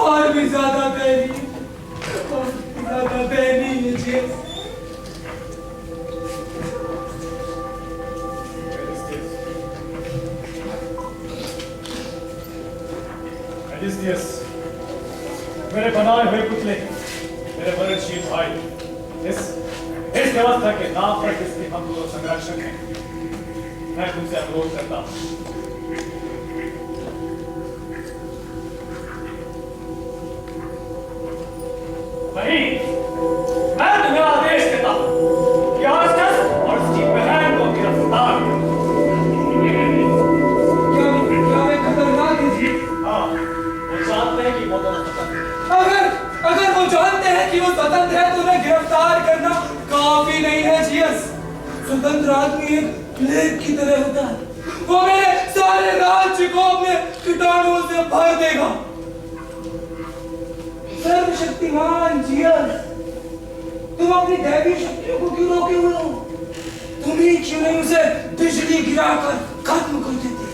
और भी ज्यादा दयनीय है। मेरे बनाए हुए पुतले, मेरे वरदशील भाई, इस व्यवस्था के नाम पर जिसके हम दोनों संरक्षक हैं, मैं तुमसे अनुरोध करता हूं। नहीं, मैं तुम्हें आदेश देता हूं कि आर्चस और उसकी बहन को गिरफ्तार करो। क्या वे खतरनाक है जी? हाँ, वो जानते हैं कि वो दोनों स्वतंत्र हैं। अगर वो जानते हैं कि वो स्वतंत्र है तो उन्हें गिरफ्तार करना काफी नहीं है जीएस। स्वतंत्र आदमी एक प्लेग की तरह होता है, वो मेरे सारे राज्य को अपने कीटाणुओं से भर देगा। सर्वशक्तिमान जीएस, तुम अपनी दैवीय शक्तियों को क्यों रोके हुए हो? तुम ही क्यों नहीं उसे बिजली गिराकर खत्म कर देते?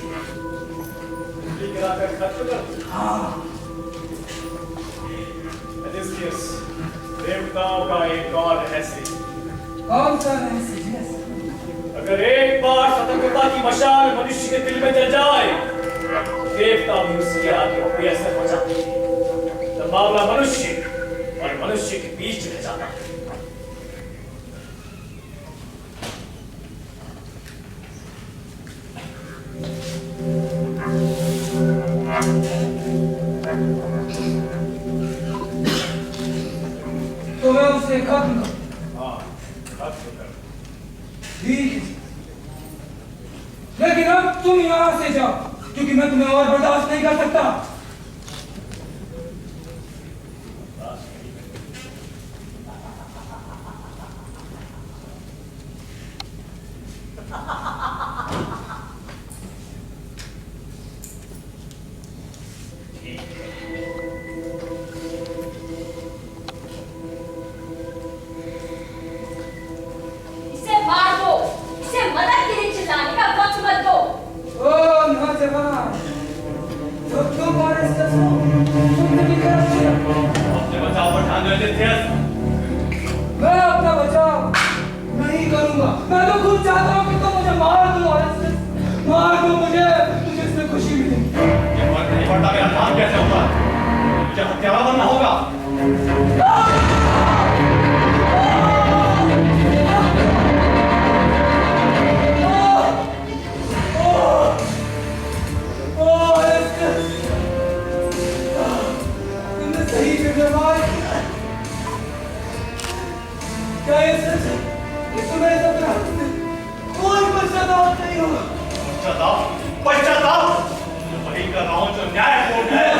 बिजली गिराकर खत्म कर? हाँ। देवताओं का एक और रहस्य। कौन सा रहस्य जीएस? अगर एक बार स्वतंत्रता की मशाल मनुष्य के दिल में जल जाए, देवता भी उसके आगे बेअसर हो जाते हैं। तब मामला मनुष्य और मनुष्य के बीच रह जाता है। तो मैं उसे खत्म कर। हाँ, खत्म कर। ठीक है, लेकिन अब तुम यहाँ से जाओ, क्योंकि मैं तुम्हें और बर्दाश्त नहीं कर सकता। इसे मार दो, इसे मदद के लिए चिल्लाने का वक्त मत दो। ओ नौजवान, तो तुम और इस तुमने भी कर दिया। अपने बचाव पर ध्यान दे देते हैं। मैं अपना बचाव नहीं करूंगा। मैं तो खुद चाहता हूँ कि तुम मुझे मार दो और मार दो मुझे इससे खुशी मिलेगी। ये फर्क नहीं पड़ता मेरा काम कैसे होगा, मुझे हत्यारा बनना होगा। गांव जो न्यायपूर्ण है।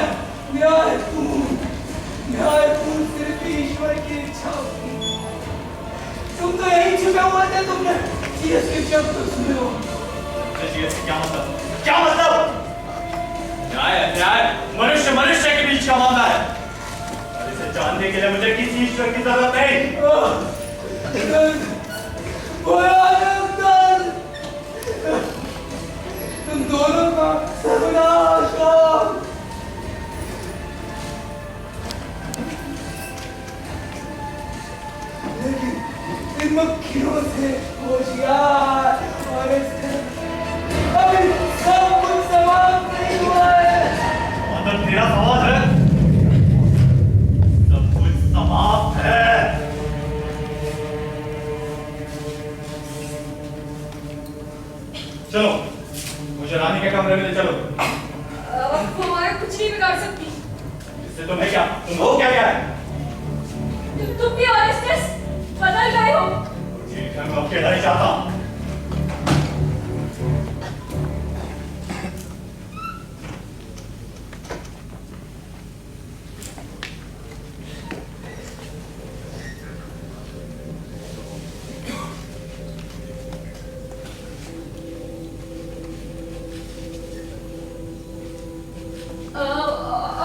न्यायपूर्ण सिर्फ ईश्वर की इच्छा होती है। तुम तो यही छुपे हुए थे, तुमने जीएस के शब्द सुने हो। जीएस क्या मतलब? क्या मतलब? न्याय अन्याय मनुष्य मनुष्य के बीच का मामला है और इसे जानने के लिए मुझे किसी ईश्वर की जरूरत नहीं। तुम दोनों का सर्वनाश हो। लेकिन इन मक्खियों से होशियार और अभी सब कुछ समाप्त नहीं हुआ है। मतलब तेरा सवाल है सब कुछ समाप्त है। चलो मुझे रानी के कमरे में ले चलो। वो हमारा कुछ नहीं बिगाड़ सकती। इससे तुम्हें क्या, तुम हो क्या है? तुम भी ऑरेस्टस बदल गए हो। ठीक है, मैं अकेला ही चाहता हूं।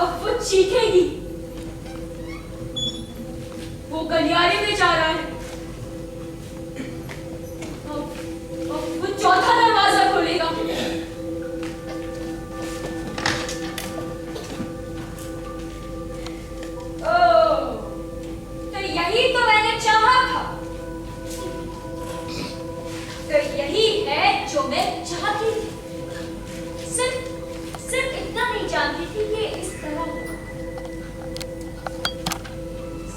अब वो चीखेगी। वो गलियारे में जा रहा है। अब वो चौथा दरवाजा खोलेगा। तो यही तो मैंने चाहा था। तो यही है जो मैं चाहती थी। सिर्फ इतना नहीं जानती थी कि इस तरह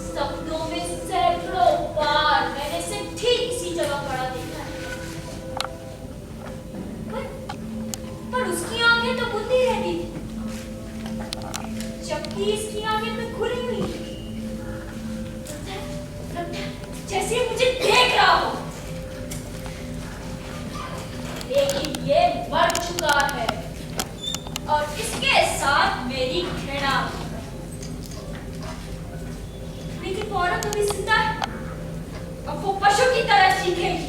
सपनों में सैकड़ों बार मैंने इसे ठीक इसी जगह पड़ा देखा है। पर उसकी आंखें तो बुंदी रहती थी, जबकि इसकी आंखें तो खुली हुई थी। जैसे मुझे देख रहा हो, लेकिन ये मर चुका है और इसके साथ मेरी घृणा। लेकिन वो औरत अभी जिंदा है। अब वो पशु की तरह चीखेगी।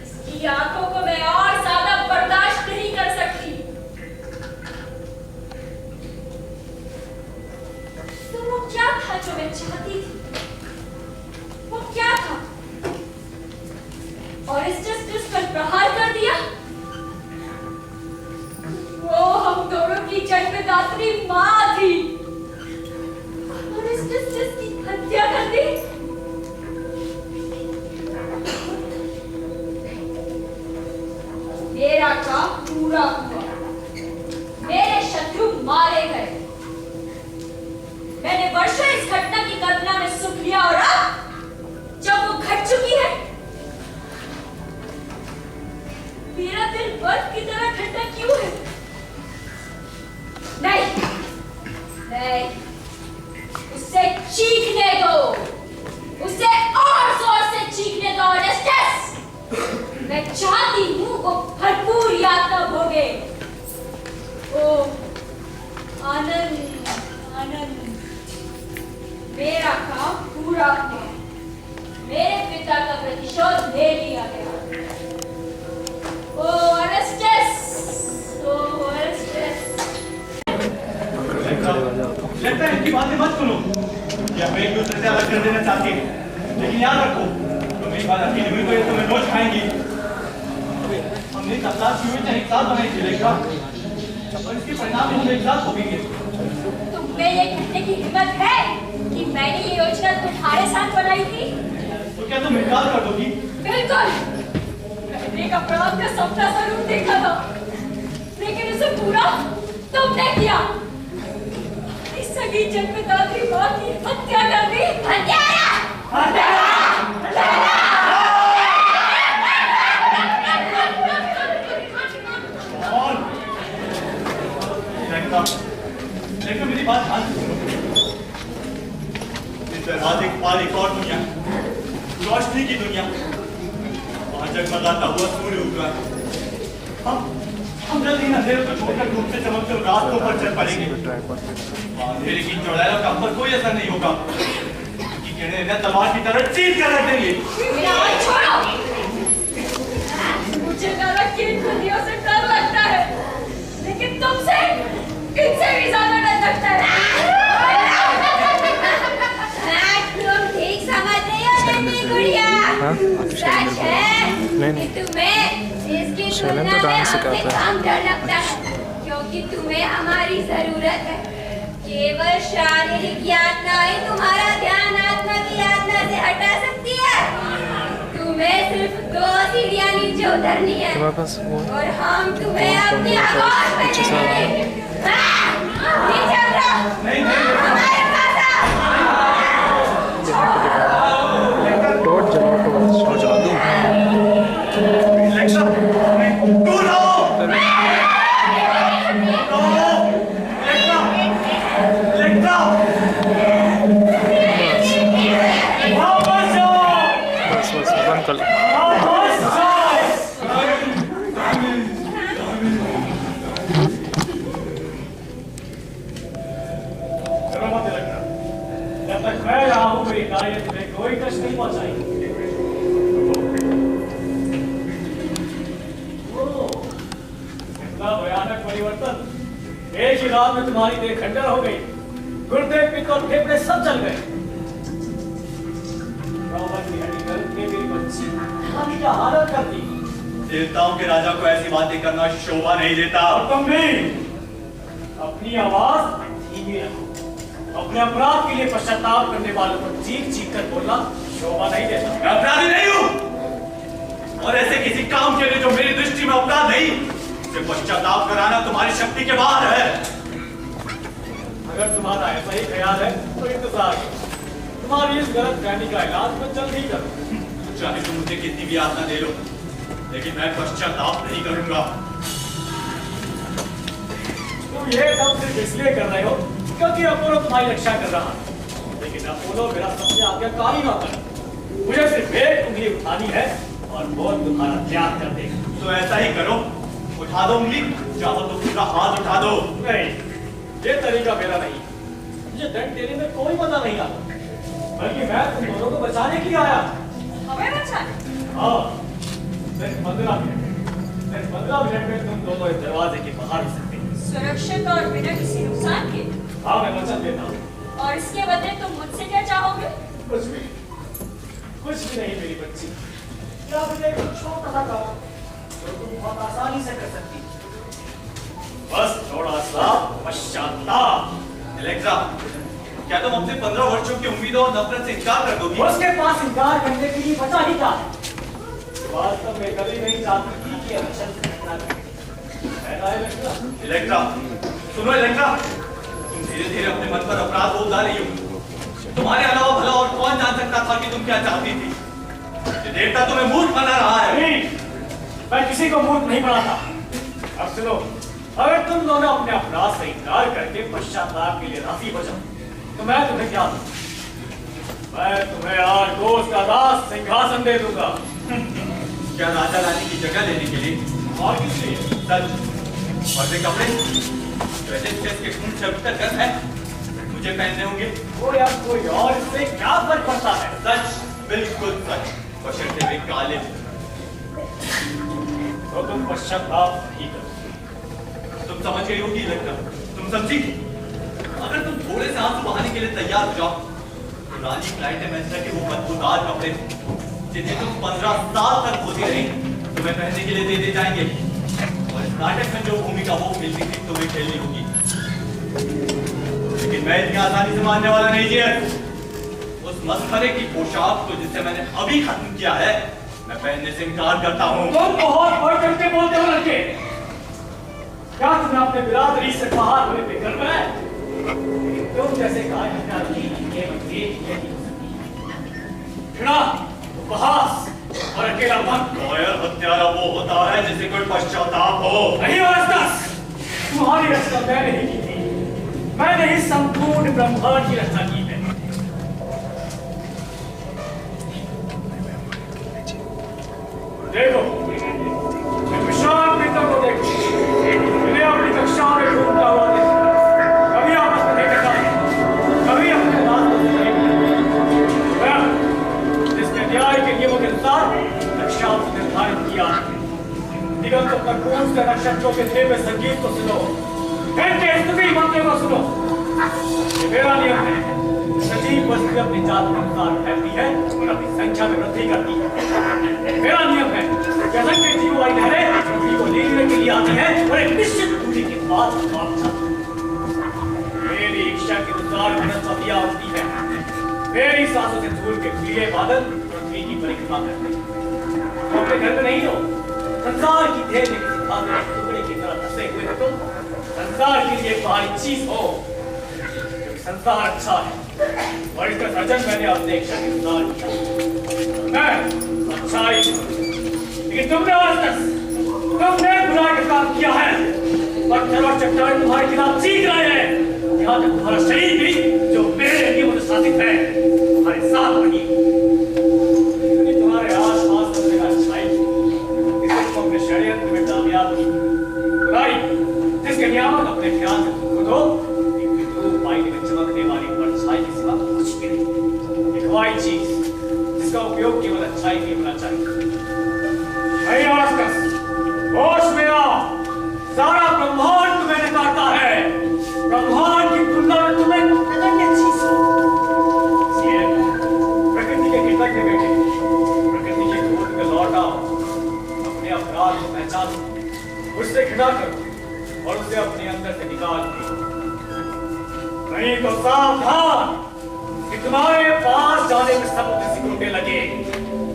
इसकी आंखों को मैं और ज्यादा बर्दाश्त नहीं कर सकती। तो वो क्या था जो मैं चाहती थी? वो क्या था? और इस जस्ट पर प्रहार कर दिया। वो हम दोनों की जन्मदात्री माँ थी और इस की हत्या कर दी। मेरा काम पूरा हुआ। मेरे शत्रु मारे गए। मैंने वर्षों इस घटना की कल्पना में सुख लिया और अब जब वो घट चुकी है, मेरा दिल बर्फ की तरह ठंडा क्यों है? नहीं, उसे चीखने दो, उसे और जोर से चीखने दो ऑरेस्टस। मैं चाहती हूँ वो भरपूर यातना भोगे। ओ आनंद आनंद, मेरा काम पूरा हुआ। मेरे पिता का प्रतिशोध ले लिया गया। ओ ऑरेस्टस, ओ ऑरेस्टस। लगता है इनकी बातें मत सुनो। ये हमें एक दूसरे से अलग कर देना चाहती है, लेकिन याद रखो तुम एक बार अकेली हुई तो ये तुम्हें रोज खाएंगी। हमने तलाश की हुई तो एक साथ बनाई थी लेखा, और इसके परिणाम हम एक साथ भोगेंगे। तुम्हें ये कहने की हिम्मत है कि मैंने ये योजना तुम्हारे साथ बनाई थी? तो क्या तुम इनकार कर दोगी? बिल्कुल। मैंने एक अपराध का सपना जरूर देखा था, लेकिन उसे पूरा तुमने किया। सगी जन्मदात्री माँ की हत्या कर दी। हत्यारा! हत्यारा! हत्यारा! देखो मेरी बात ध्यान से सुनो। इस दरवाजे के पार एक और दुनिया, रोशनी की दुनिया, वहां जगमगाता हुआ सूर्य उग रहा है। हम हम जल्द ही अंधेरे को छोड़कर धूप से चमकते हुए रास्तों पर चल पड़ेंगे। अंधेरे की चौड़ाई और कम पर कोई असर नहीं होगा, क्योंकि किरणें न तलवार की तरह चीर कर रख देंगे। मेरा हाथ छोड़ो। मुझे नरक की इन खुदियों से डर लगता है, लेकिन तुमसे इनसे भी ज्यादा डर लगता है। तुम ठीक समझ रही हो नन्ही गुड़िया। सच है कि तुम्हें इसकी तुलना में हमसे कम डर लगता है, क्योंकि तुम्हें हमारी जरूरत है। केवल शारीरिक यातना ही तुम्हारा ध्यान आत्मा की यातना से हटा सकती है। तुम्हें सिर्फ 2 सीढ़ियां नीचे उतरनी है और हम तुम्हें अपनी आवाज में लेंगे। नीचे उतरो। हमारे पास तुम्हें कोई कष्ट नहीं पहुंचाएगी। इतना भयानक परिवर्तन, एक ही रात में तुम्हारी देह खंडर हो गई, गुर्दे, पित्त और फेफड़े सब जल गए। मेरी बच्ची अभी क्या हालत कर दी। देवताओं के राजा को ऐसी बातें करना शोभा नहीं देता। और तुम भी अपनी आवाज धीमी रखो। अपने अपराध के लिए पश्चाताप करने वालों को चीख कर बोलना शोभा नहीं देता। मैं अपराधी नहीं हूँ, और ऐसे किसी काम के लिए जो मेरी दृष्टि में अपराध नहीं, उसे पश्चाताप कराना तुम्हारी शक्ति के बाहर है। अगर तुम्हारा ऐसा ही ख्याल है तो इंतजार करो। तुम्हारी इस गलत फहमी का इलाज मैं जल्द ही करूँ। चाहे तुम मुझे कितनी भी यातना दे लो, लेकिन मैं पश्चाताप नहीं करूंगा। तुम ये सब सिर्फ इसलिए कर रहे हो क्योंकि अपोलो तुम्हारी रक्षा कर रहा है, लेकिन अपोलो मेरा सबसे आज्ञाकारी नौकर है। मुझे सिर्फ एक उंगली उठानी है और वो तुम्हारा त्याग कर देगा। तो ऐसा ही करो, उठा दो उंगली, चाहो तो पूरा हाथ उठा दो। नहीं, ये तरीका मेरा नहीं। मुझे दंड देने में कोई मजा नहीं आता, बल्कि मैं तुम दोनों को बचाने के लिए आया। हमें बचाने? हाँ, सिर्फ 15 मिनट। सिर्फ 15 मिनट में तुम दोनों इस दरवाजे के बाहर हो सकते हो। सुरक्षित और बिना किसी नुकसान के? हाँ, मैं वचन देता हूँ। और इसके बदले तुम मुझसे क्या चाहोगे? कुछ भी नहीं मेरी बच्ची। क्या मुझे एक छोटा सा काम जो तुम बहुत आसानी से कर सकती, बस थोड़ा सा पश्चाताप। एलेक्सा, क्या तुम अपने 15 वर्षों की उम्मीदों और नफरत से इनकार कर दोगी? उसके पास इनकार करने के लिए बचा ही क्या है? वास्तव में कभी नहीं चाहती थी कि अक्षर से घटना घटे। इलेक्ट्रा, सुनो इलेक्ट्रा, तुम धीरे धीरे अपने मन पर अपराध बोल डाल रही हो। तुम्हारे अलावा भला और कौन जान सकता था कि तुम क्या चाहती थी? ये देवता तुम्हें मूर्ख बना रहा है। नहीं, मैं किसी को मूर्ख नहीं बनाता। अब सुनो, अगर तुम दोनों अपने अपराध से इनकार करके पश्चाताप के लिए राजी हो जाओ, तो मैं तुम्हें क्या दूं? मैं तुम्हें आर्गोस का दास सिंहासन दे दूंगा। क्या राजा रानी की जगह लेने के लिए? और किस लिए? सच, और वे कपड़े जो के खून से अभी तक है, मुझे पहनने होंगे? वो यार कोई और, इससे क्या फर्क पड़ता है? सच, बिल्कुल सच, बशर्ते वे काले। तो तुम पश्चाताप नहीं करो। तुम समझ गई होगी इलेक्ट्रा, तुम समझी? अगर तुम थोड़े से आंसू बहाने के लिए तैयार हो जाओ, तो रानी क्लाइटेमेंस्ट्रा के वो बदबूदार कपड़े जिन्हें तुम 15 साल तक धोती रही, तुम्हें पहनने के लिए दे जाएंगे। और इस नाटक में जो भूमिका वो खेलती थी तुम्हें खेलनी होगी। लेकिन मैं इतनी आसानी से मानने वाला नहीं है। उस मस्खरे की पोशाक को जिसे मैंने अभी खत्म किया है, मैं पहनने से इनकार करता हूँ। तुम बहुत बढ़ चढ़ के बोलते हो लड़के। क्या तुम्हें अपने बिरादरी से बाहर होने पे गर्व है? तुम जैसे कायर हत्यारा उपहास और अकेलापन। कायर हत्यारा वो होता है जिसे कोई पश्चाताप हो। नहीं वास्तव, तुम्हारी रचना मैं नहीं की थी, मैंने इस संपूर्ण ब्रह्मांड की रचना की है। देखो, विशाल पिता को देखो। के धीमे संगीत को सुनो, घंटे स्तुति मंत्रों को सुनो। ये मेरा नियम है। सजीव वस्तु अपनी जात के अनुसार फैलती है और अपनी संख्या में वृद्धि करती है। मेरा नियम है जैसा कि जीव वाली लहरें पृथ्वी को ले लेने के लिए आती है और एक निश्चित दूरी के बाद वापस जाती है। मेरी इच्छा के अनुसार वनस्पतियां उगती है। मेरी सांसों से धूल के पीले बादल पृथ्वी की परिक्रमा करते हैं। तुम अपने घर में नहीं हो, संसार की ढेर में किसी खाते के टुकड़े की तरह फंसे हुए हो। तुम संसार के लिए एक बाहरी चीज हो, क्योंकि संसार अच्छा है और इसका सृजन मैंने अपने इच्छा के अनुसार किया। मैं अच्छाई, लेकिन तुमने बुराई का काम किया है। पत्थर और चट्टान तुम्हारे खिलाफ चीख रहे हैं। यहाँ तक तुम्हारा शरीर भी जो मेरे नियमों से शासित है तुम्हारे साथ नहीं। तुम्हारे आस-पास सब जगह अच्छाई, इससे तुम अपने षड्यंत्र में कामयाब की। बुराई जिसके नियामक अपने ख्याल से तुम खुद हो, एक विद्रूप आईने में चमकने वाली परछाई के सिवा कुछ भी नहीं। एक वाई चीज जिसका उपयोग केवल अच्छाई के लिए होना चाहिए। होश में आओ, सारा ब्रह्मांड तुम्हें नकारता है। ब्रह्मांड की तुलना में तुम्हें नगण्य चीज हो। इसलिए प्रकृति के कृतज्ञ बैठे, प्रकृति के क्रोध में लौट आओ, अपने अपराध को पहचानो, उससे घृणा करो और उसे अपने अंदर से निकाल दो। नहीं तो सावधान कि तुम्हारे पास जाने में समुद्र सिकुड़ने लगे,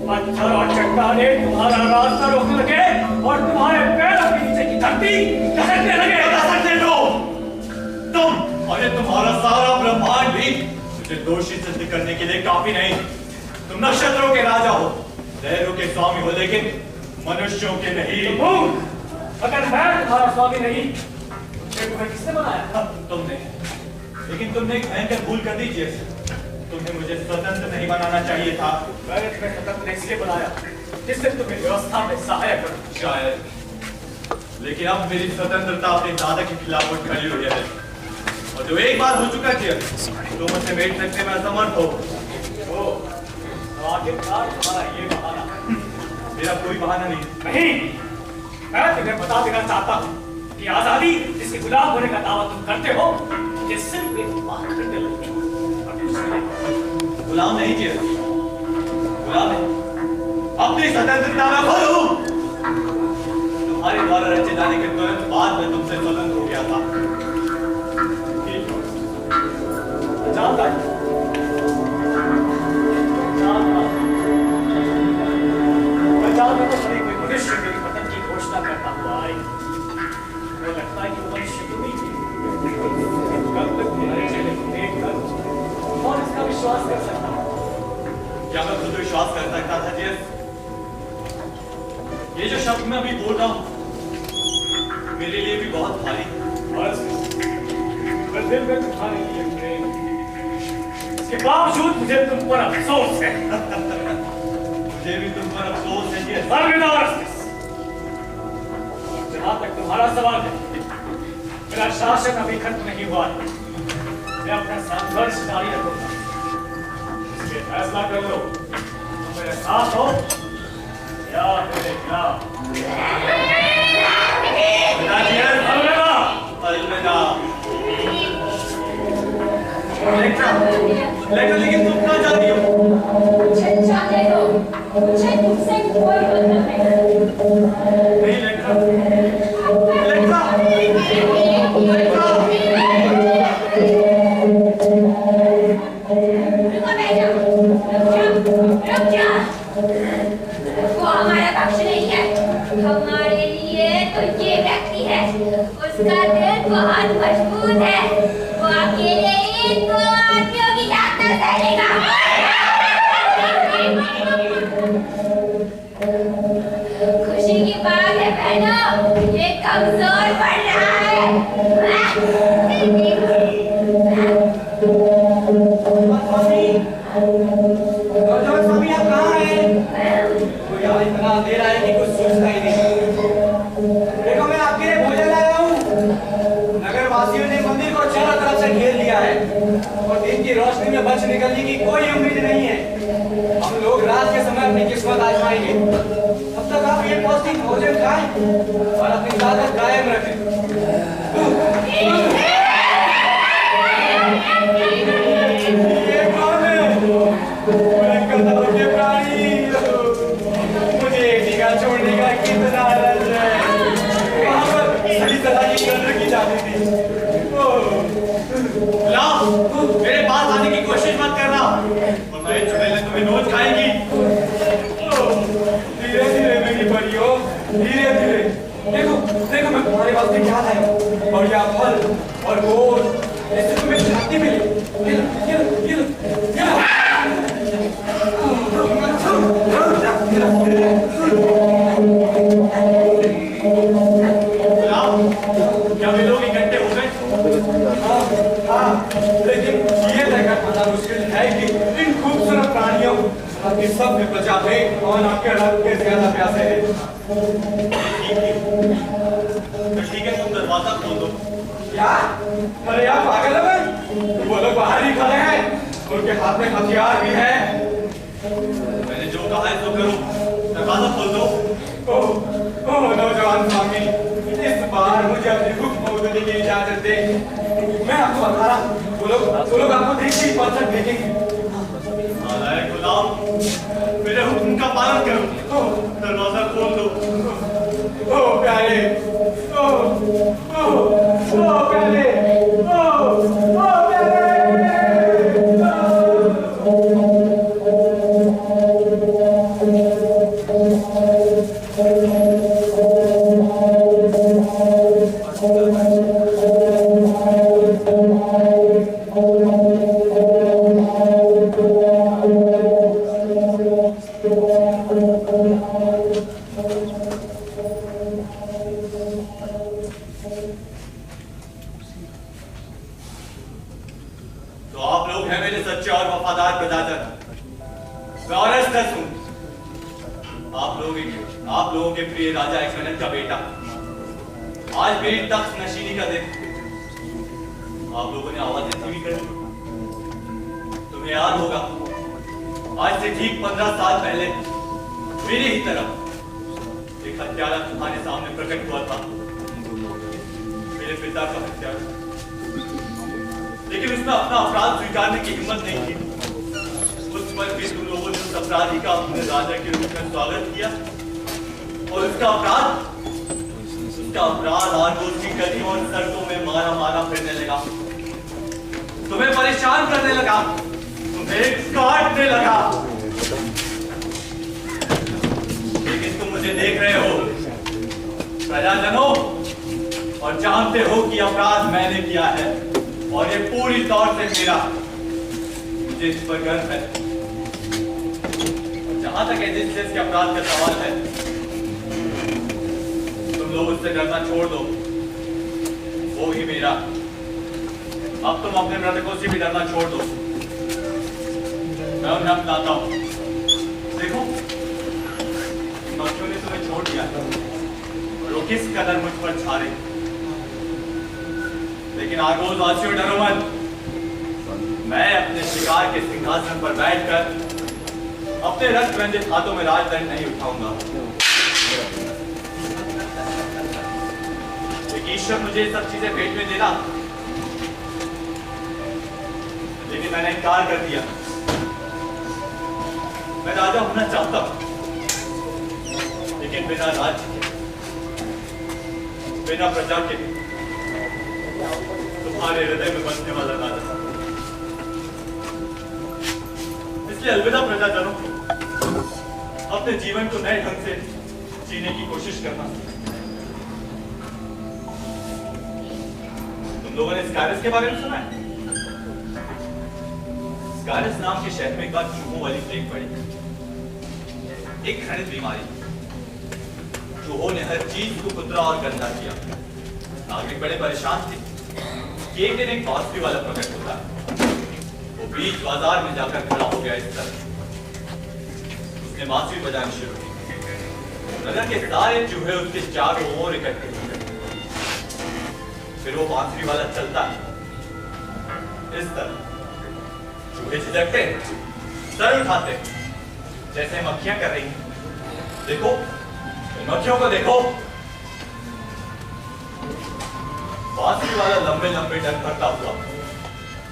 पत्थर और चट्टानें तुम्हारा रास्ता रोकने लगे और तुम्हारे पैरों के नीचे की धरती धसकने लगे। तुम और ये तुम्हारा सारा ब्रह्मांड भी मुझे दोषी सिद्ध करने के लिए काफी नहीं। तुम नक्षत्रों के राजा हो, लहरों के स्वामी हो, लेकिन मनुष्यों के नहीं। अगर मैं तुम्हारा स्वामी नहीं, तुम्हें किसने बनाया? तुमने। लेकिन तुमने एक भयंकर भूल कर दी। तुम्हें मुझे स्वतंत्र नहीं बनाना चाहिए था। मैंने तुम्हें स्वतंत्र इसलिए बनाया जिससे तुम्हें व्यवस्था में सहायक करूं। शायद, लेकिन अब मेरी स्वतंत्रता अपने दादा के खिलाफ उठ खड़ी हुई है और जो एक बार हो चुका है तो मुझसे बैठ सकने में असमर्थ हो। आखिरकार तुम्हारा ये बहाना? मेरा कोई बहाना नहीं। मैं तुम्हें बता देना चाहता हूँ कि आजादी जिसके गुलाम होने का दावा तुम करते हो, ये सिर्फ एक बात करने लगती है। गुलाम नहीं किया, गुलाम है अपनी स्वतंत्रता में खुद हूँ। तुम्हारे द्वारा रचे जाने के तुरंत बाद में तुमसे स्वतंत्र हो गया था। जानता है, तो कोई मनुष्य मेरी पतन की घोषणा करता हुआ आए। मुझे लगता है कि वो मनुष्य तो नहीं, कब तक तुम्हारे चेहरे को देखकर और इसका विश्वास कर सकता हूँ। क्या मैं खुद विश्वास कर सकता था जेस? ये जो शब्द मैं अभी बोल रहा हूँ मेरे लिए भी बहुत भारी है। बस दिल में तुम्हारे लिए प्रेम, इसके बावजूद मुझे तुम पर अफसोस है। मुझे भी तुम पर अफसोस है जेस। जहाँ तक तुम्हारा सवाल है, मेरा शासन अभी खत्म नहीं हुआ है। मैं अपना संघर्ष जारी रखूंगा। इसलिए फैसला कर लो, तुम मेरे साथ हो या मेरे खिलाफ। अलविदा। लेकिन तुम कहाँ जा रही हो? मुझे जाने दो, मुझे तुमसे कोई मतलब नहीं। नहीं लेक्रा, लेक्रा, लेक्रा। रुक जा। वो हमारा पक्ष नहीं है। हमारे लिए तो ये व्यक्ति है, उसका दिल बहुत मजबूत है। वो अकेले इन दो आदमियों की जात न सहेगा। खुशी की बात है बहनों, ये कमजोर पड़ रहा है। स्वामी आप कहाँ हैं? कोई यहाँ इतना अंधेरा है कि कुछ सोचता ही नहीं। देखो मैं आपके लिए भोजन लाया हूँ। नगर वासियों ने मंदिर को चारों तरफ से घेर लिया है और दिन की रोशनी में बच निकलने की कोई उम्मीद नहीं है। हम लोग रात के समय अपनी किस्मत आजमाएंगे। तब तक तक आप ये पौष्टिक भोजन खाएं और अपनी ताकत कायम रखें। ये कौन है? मैं कहता हूँ कि प्राणी, मुझे निगाह छोड़ने का कितना आनंद है। वहाँ पर सही तरह की कदर की जाती थी। लाओ, मेरे पास आने की कोशिश मत करना, वरना ये चुड़ैलें तुम्हें नोच खाएंगी। धीरे धीरे मेरी परियों, धीरे धीरे। देखो देखो मैं तुम्हारे वास्ते क्या लाया हूँ। बढ़िया फल और गोश्त, इससे तुम्हें शक्ति मिले। ये लो, ये लो, ये लो। क्या वे लोग इकट्ठे हो गए? हाँ, लेकिन ये तय करना मुश्किल है कि इन खूबसूरत प्राणियों की सब प्रजा में कौन आपके रक्त के ज्यादा प्यासे है। ठीक है, तुम दरवाजा खोल दो। क्या? अरे यार पागल है भाई? वो लोग बाहर ही खड़े हैं, उनके हाथ में हथियार भी है। मैंने जो कहा है तो करो, दरवाजा खोल दो। ओह नौजवान स्वामी, इस बार मुझे अपनी हुक्म उतरने की इजाजत दे। मैं आपको बता रहा हूँ, वो लोग आपको देखते ही पत्थर फेंकेंगे। नालायक गुलाम, मेरे हुक्म का पालन करो, दरवाजा खोल दो। ओ प्यारे, ओ प्यारे, ओ प्यारे। तो आप लोग हैं मेरे सच्चे और वफादार प्रजाजन। मैं ऑरेस्टस हूं, आप लोगों के प्रिय राजा एक्समेनन का बेटा। आज मेरी तख्त नशीनी का दिन। आप लोगों ने आवाजें धीमी कर दी। तुम्हें याद होगा, आज से ठीक 15 साल पहले मेरी ही तरफ एक हत्यारा तुम्हारे सामने प्रकट हुआ था, मेरे पिता का हत्यारा। लेकिन उसने अपना अपराध स्वीकारने की हिम्मत नहीं की। उस पर भी तुम लोगों ने उस अपराधी का अपने राजा के रूप में स्वागत किया और उसका अपराध आज उसकी गलियों और सड़कों में मारा मारा फिरने लगा, तुम्हें परेशान करने लगा, तुम्हें काटने लगा। लेकिन तुम मुझे देख रहे हो प्रजाजनों और जानते हो कि अपराध मैंने किया है और ये पूरी तौर से मेरा, मुझे इस पर गर्व है। जहां तक एजेंसीज के अपराध का सवाल है, तुम लोग उससे डरना छोड़ दो, वो ही मेरा। अब तुम अपने मृतकों से भी डरना छोड़ दो, मैं उन्हें अपनाता हूं। देखो, मक्खियों ने तुम्हें छोड़ दिया और वो किस कदर मुझ पर छा रही। लेकिन आगोज वासियों डरो मत, मैं अपने शिकार के सिंहासन पर बैठकर अपने रक्त रंजित हाथों में राजदंड नहीं उठाऊंगा। ईश्वर मुझे ये सब चीजें भेंट में देना, लेकिन मैंने इनकार कर दिया। मैं राजा होना चाहता हूं, लेकिन बिना राज्य के, बिना प्रजा के, तुम्हारे हृदय में बसने वाला राजा। इसलिए अलविदा प्रजाजनों, अपने जीवन को नए ढंग से जीने की कोशिश करना। तुम लोगों ने स्कारिस के बारे में सुना है? स्कारिस नाम के शहर में एक बार चूहों वाली प्लेग पड़ी, एक घृणित बीमारी। चूहों ने हर चीज को कुतरा और गंदा किया। नागरिक बड़े परेशान थे कि एक दिन एक बांसुरी वाला प्रकट होता है। वो बीच बाजार में जाकर खड़ा हो गया। इस तरह उसने बांसुरी बजानी शुरू की। नगर के सारे चूहे उसके चारों ओर इकट्ठे हो गए। फिर वो बांसुरी वाला चलता है इस तरह। चूहे झिझकते, सर उठाते, जैसे मक्खियां कर रही हैं। देखो, मक्खियों को देखो, बांसुरी वाला लंबे लंबे डंक करता हुआ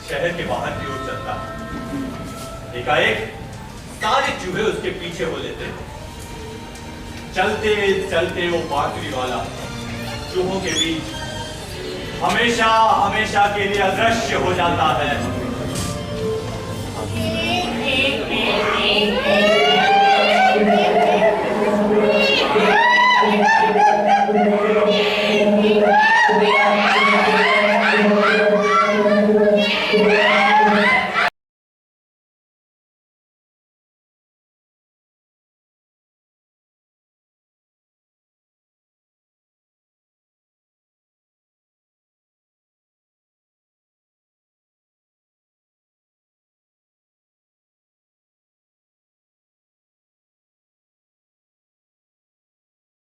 शहर के बाहर की ओर चलता है। एकाएक सारे चूहे उसके पीछे हो लेते हैं। चलते चलते वो बांसुरी वाला चूहों के बीच हमेशा हमेशा के लिए अदृश्य हो जाता है।